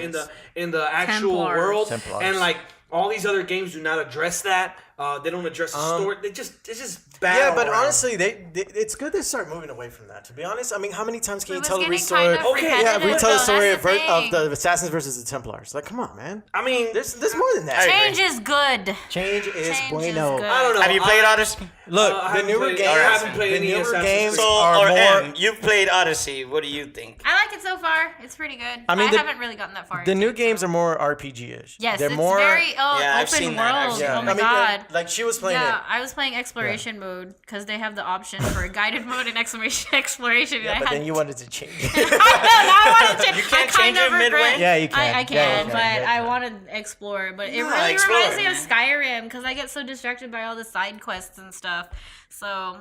in the actual Templars. world, Templars. and like all these other games do not address that. They don't address the story. It's just bad. Yeah, all but around. honestly, it's good to start moving away from that. To be honest, I mean, how many times can It you was tell the getting story? kind of Okay, yeah, repetitive, retell the though. story That's the of thing. the assassins versus the Templars. Like, come on, man. I mean, There's more than that. Change is good. Change is Change bueno. is good. I don't know. Have you played Odyssey? Look, I the haven't newer played- games. I haven't played the any newer Assassin's games Creed. So, are or more. M, you've played Odyssey. What do you think? I like it so far. It's pretty good. I mean, I the- haven't really gotten that far. The into new it, games so. are more RPG-ish. Yes, they're it's more. very Yeah, I've open seen that, I've world. seen Oh that. my I mean, god. like she was playing Yeah, it. I was playing exploration mode because they have the option for a guided mode and exploration. Yeah, I but had then you wanted to change. I know, now I want to change. You can't I kind change it of regret. midway? Yeah, you can. I Yeah, can, you but can. I want to explore. But it Yeah, really explore, reminds me of man. Skyrim because I get so distracted by all the side quests and stuff. So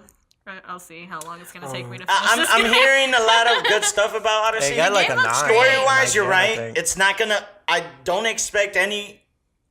I'll see how long it's gonna take me to finish I'm this I'm game. hearing a lot of good stuff about Odyssey. They got like a game 9. looks Story great. wise, you're I right. think. It's not gonna. I don't expect any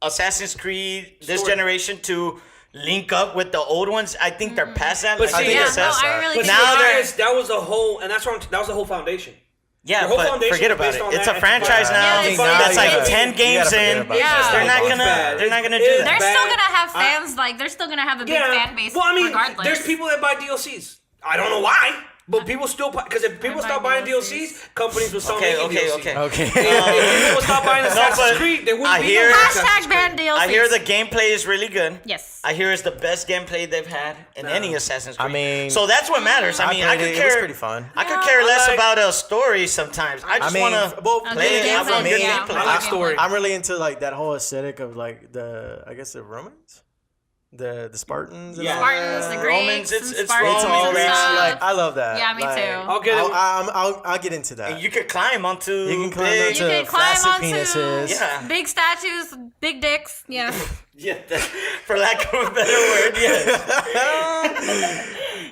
Assassin's Creed this Story. generation to link up with the old ones. I think they're past that. But Like, see, I think yeah, it's no, that. I really But do. now now they're- that was the whole, and that's what that was the whole foundation. Yeah, Your whole but foundation forget is about based it. on It's that. a franchise Yeah, now. I think That's now you like gotta- 10 games forget in. about that. They're not It's gonna. bad. They're not gonna It's do They're that. bad. still gonna have fans. Like they're still gonna have a big fan base. Well, I mean, regardless. there's people that buy DLCs. I don't know why, but people still because if people buy stop buying DLCs. DLCs, companies will stop Okay, making okay, DLCs. okay. Okay. If people stop buying Assassin's but Creed, there I wouldn't be hear- no Hashtag Assassin's ban Creed. DLCs. I hear the gameplay is really good. Yes. I hear it's the best gameplay they've had in any Assassin's Creed. I mean, so that's what matters. I mean, I played could it. It was care. pretty fun. I could Yeah. care I less like- about a story sometimes. I just want to play it. good I want gameplay, good yeah. gameplay. I like story. I'm really into like that whole aesthetic of like I guess the Romans. the Spartans. And Yeah. all Spartans, that. the Romans, Greeks, it's and Spartans It's Romans all and Greeks, stuff. like I love that. Yeah, me Like, too. I'll get it. I'll get into that. And you could climb onto You can climb big, onto You can climb flaccid onto penises. Yeah. big statues, big dicks. Yeah. Yeah, for lack of a better word, yes.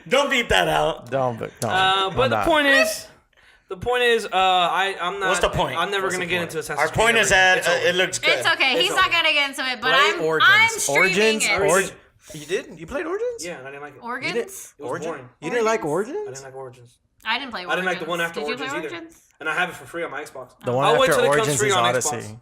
Don't beat that out. Don't. But I'm the not. point is, I'm not. What's the point? I'm never What's gonna the get point? into Assassin's Our Creed point ever is again. that It's over. it looks good. It's okay. He's not gonna get into it, but Play I'm Origins. streaming Origins. it. You did? You played Origins? Yeah, and I didn't like it. Organs? It was Origin? boring. You didn't like I Origins? didn't like Origins. I didn't play Origins. I didn't like the one after Did you Origins play either. Origins? And I have it for free on my Xbox. The one I'll wait after till it comes Origins free is on Odyssey. Xbox.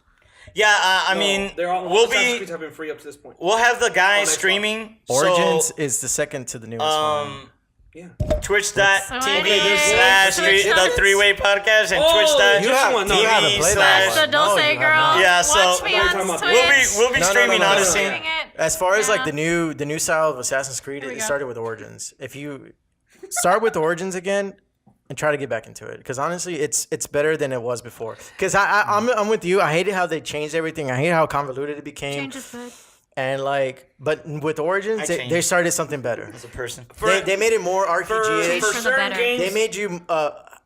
Yeah, I mean, They're all we'll Assassin's be Creed have been free up to this point. we'll have the guys Xbox. streaming. Origins So, is the second to the newest one. Yeah. Twitch.tv there's /the Twitch. Three-Way Podcast and Oh, Twitch.tv you have- no, you haven't played that The one. Dulce No, you have Girl. not. Yeah, so- Watch me We're on talking about- Twitch. we'll be No, no, streaming no, no, no. Odyssey. Streaming it. As far as like Yeah. the new style of Assassin's Creed, we it go. started with Origins. If you start with Origins again and try to get back into it, because honestly, it's better than it was before. Because I'm with you. I hated how they changed everything. I hate how convoluted it became. Change is good. And like, but with Origins, changed. they started something better. As a person. They made it more For RPG-ish. For the certain better. games, They made you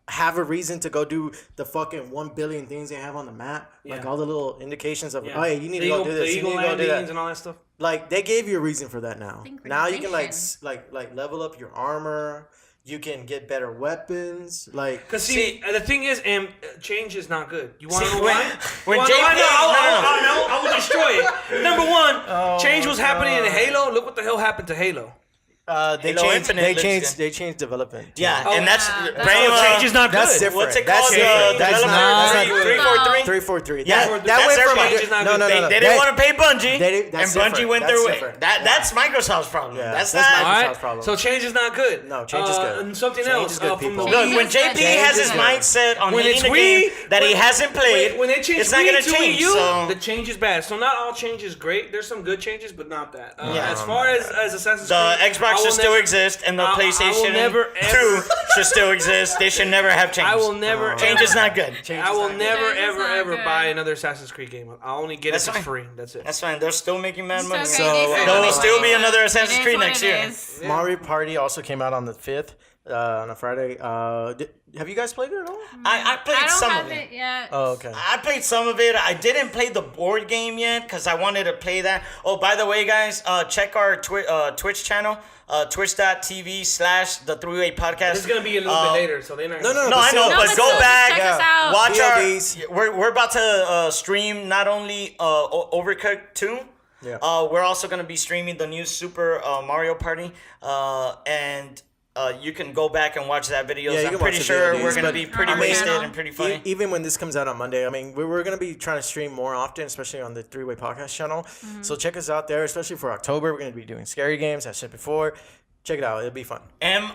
have a reason to go do the fucking 1 billion things they have on the map, like Yeah. all the little indications of, yeah. oh, hey, you need The to go eagle- do this, the you eagle need to go do landings that. and all that stuff. Like they gave you a reason for that now. Now you can like Synchronization. like level up your armor. You can get better weapons. Like Cause see, the thing is, change is not good. You want to See, know when- why? when You wanna know JP why? no. I will destroy it. Number one, Oh change was happening in Halo. Look what the hell happened to Halo. they Halo changed Infinite they looks changed good. they changed development. too. Yeah, Oh, and that's yeah, Brain, that's- change is not good. That's different. What's it That's called? different. That's not 343? 343. Yeah, that that's went their from change. a, is not no, good. no, no, no. They didn't want to pay Bungie, that's and Bungie different. went That's their way. different. That's Microsoft's problem. Yeah, that's that's not. Microsoft's All right. problem. So change is not good. No, change is good. And something Change else is good, from people. the Look, Wii. when JP Change has is his good. mindset on When hating it's a game Wii, that he hasn't played, when they change it's not Wii gonna to change. Wii U, So the change is bad. So not all change is great. There's some good changes, but not that. Yeah. As far as Assassin's the Creed, Xbox I will should still never- exist, and the I will PlayStation never, 2 ever- should still exist. They should never have changed. I will never. Change ever- is not good. I will never, Change is ever, not ever good. buy another Assassin's Creed game. I'll only get That's it for fine. free. That's it. That's fine. They're still making mad money. It's So, okay. They there There will will still be another It Assassin's is Creed what next it year. is. Mario Party also came out on the 5th on a Friday. Have you guys played it at all? I played I don't some have of it yet. Oh, okay. I played some of it. I didn't play the board game yet because I wanted to play that. Oh, by the way, guys, check our Twitch channel, twitch.tv / the Three-Way Podcast. It's gonna be a little bit later, so they're not. No, no, No, I know, No, but but go still, back, check us out. watch VODs. we're about to stream not only Overcooked 2. Yeah. We're also gonna be streaming the new Super Mario Party, and you can go back and watch that video. Yeah, you I'm can pretty watch the sure VODs, we're gonna but be pretty I mean, wasted yeah. and pretty funny. Even when this comes out on Monday, I mean, we're going to be trying to stream more often, especially on the Three-Way Podcast channel. So check us out there, especially for October. We're going to be doing scary games, I said before. Check it out. It'll be fun.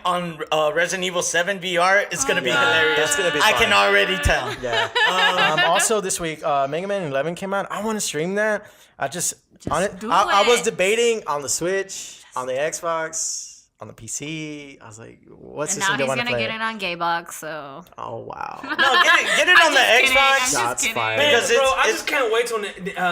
On Resident Evil 7 VR, it's gonna be God. hilarious. That's gonna be I fun. can already tell. Yeah. Also this week, Mega Man 11 came out. I want to stream that. I just on it. do I was it. debating on the Switch, on the Xbox, on the PC. I was like, what And system now do I he's want to gonna play? get it on Gaybox, so. Oh wow. No, get it on the I'm just kidding. I'm Xbox. just Shots kidding. fired. Man, Because bro, it's- I it's- just can't wait till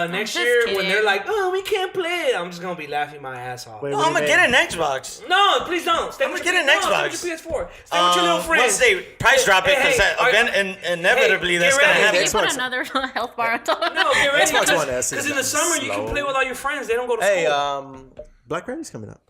next just year when kidding. they're like, "Oh, we can't play it." I'm just gonna be laughing my ass off. Wait, No, what I'm do gonna you get mean? an Xbox. No, please don't. Stay I'm with gonna your get an Stay Xbox. with your PS4. Stay with your little friends. Once they price drop it, because hey, inevitably hey, that's get gonna ready. happen. Can you put Xbox- another health bar on top? No, get ready. Xbox One S Because is in the summer you can slow. play with all your friends. They don't go to Hey, school. Black Friday's coming up.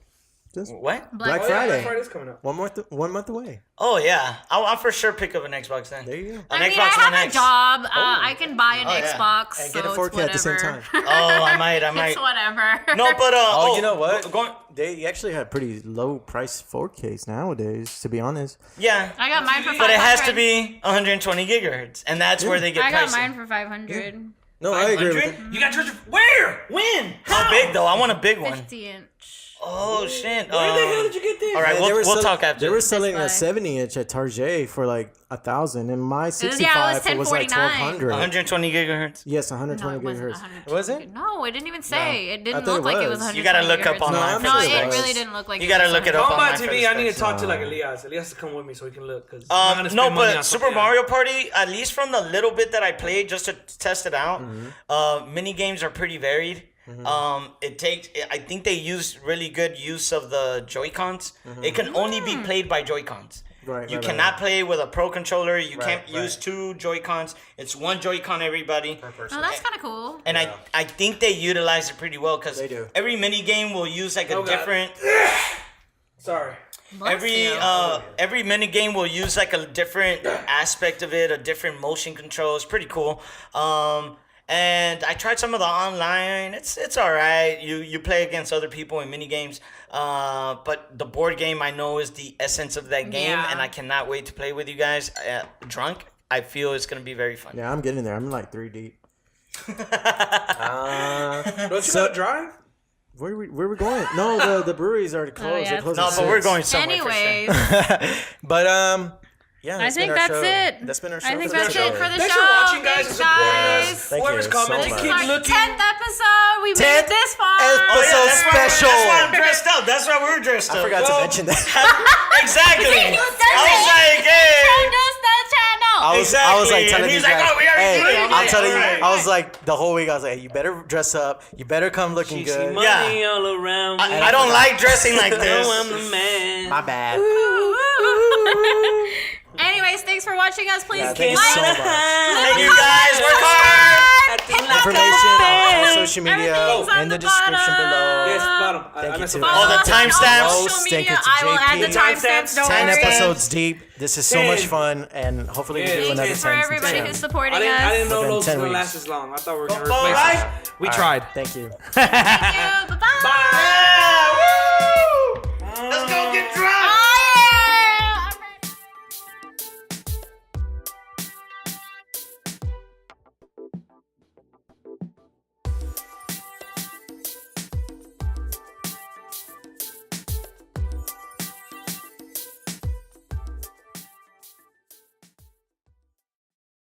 What? Black Oh, yeah, Friday. Black Friday's coming up. 1 month away. Oh yeah, I'll for sure pick up an Xbox then. There you go. An I mean, Xbox I have One a X. job. I can buy an Oh, yeah. Xbox. And so get a it's 4K at the same whatever. time. Oh, I might. It's whatever. No, but Oh, you know what? Going, They actually have pretty low price 4Ks nowadays, to be honest. yeah, I got mine for 500. but it has to be 120 gigahertz, and that's where they get I got pricey. mine for 500. No, I agree with 500? it. You got yours where? When? How big though? I want a big one. 50 inch. Oh shit. Where the hell did you get this? All right, Yeah, we'll talk after. They were selling a Best 70-inch at Target for like 1,000, and my yeah, it 65 was was like 1049. 1,200. 120 gigahertz. Yes, No, 120 it wasn't gigahertz. 100. Was it? No, it didn't even say. It I didn't thought look it like it was was. 100. You gotta look up online. No, I it thought it really was. didn't look like You it gotta was look it 100. up Talk about online for TV. the I need to specs. talk to like Elias. Elias has to come with me so he can look. Cause No, but Super Mario Party, at least from the little bit that I played just to test it out, mini games are pretty varied. It takes. I think they use really good use of the Joy-Cons. It can only be played by Joy-Cons. Right, You right, cannot play with a Pro controller. You can't right. use 2 Joy-Cons. It's 1 Joy-Con, everybody. Oh, that's kind of cool. And I think they utilize it pretty well because They do. every mini game will use like a God. different. Sorry. Bless you. Every mini game will use like a different aspect of it, a different motion control. It's pretty cool. And I tried some of the online. It's all right. You play against other people in mini games. But the board game I know is the essence of that game, Yeah. and I cannot wait to play with you guys. Drunk, I feel it's gonna be very fun. Yeah, I'm getting there. I'm like 3 deep. Don't you gotta drive? Where are we going? No, the breweries already closed. yeah, They closed No, at but we're 6. going somewhere. for sure. Anyways, But yeah. I that's think been our that's show. it. That's been our show. I think for that's the show. it for the Thanks show. for watching, guys, and Thanks, supporting us. guys. Thank Whoever's you so commenting, much. keep This is our looking. 10th episode. We made it 10th this far. episode That's why- special. That's why I'm dressed up. That's why we're dressed up. I forgot to Well, mention that. Exactly. He I was was like, hey. Introduce the channel. I was like Exactly. telling And these he's like, guys, "Oh, we already hey, did it." I'm telling you, Alright. I was like the whole week. I was like, hey, you better dress up. You better come looking You see good. money Yeah. all around me. I don't like dressing like know this. I'm the man. My bad. Anyways, thanks for watching us. Please Yeah, thank you like, so much. Thank you guys. Work hard. hit that Information on bell. all social media Everything's on in the the description bottom. below. Yes, bottom. Thank you messed to up. all the Follow us on timestamps. social Thank media. you to I will add the JP. timestamps. Don't 10 worry. episodes deep. This is so much 10. fun, and hopefully we Yeah. do another Thanks 10. for since everybody then. who's supporting I didn't us. know Within those 10 were gonna weeks. last as long. I thought we were gonna All replace right. them. We tried. Thank you. Thank you. Bye-bye. Bye.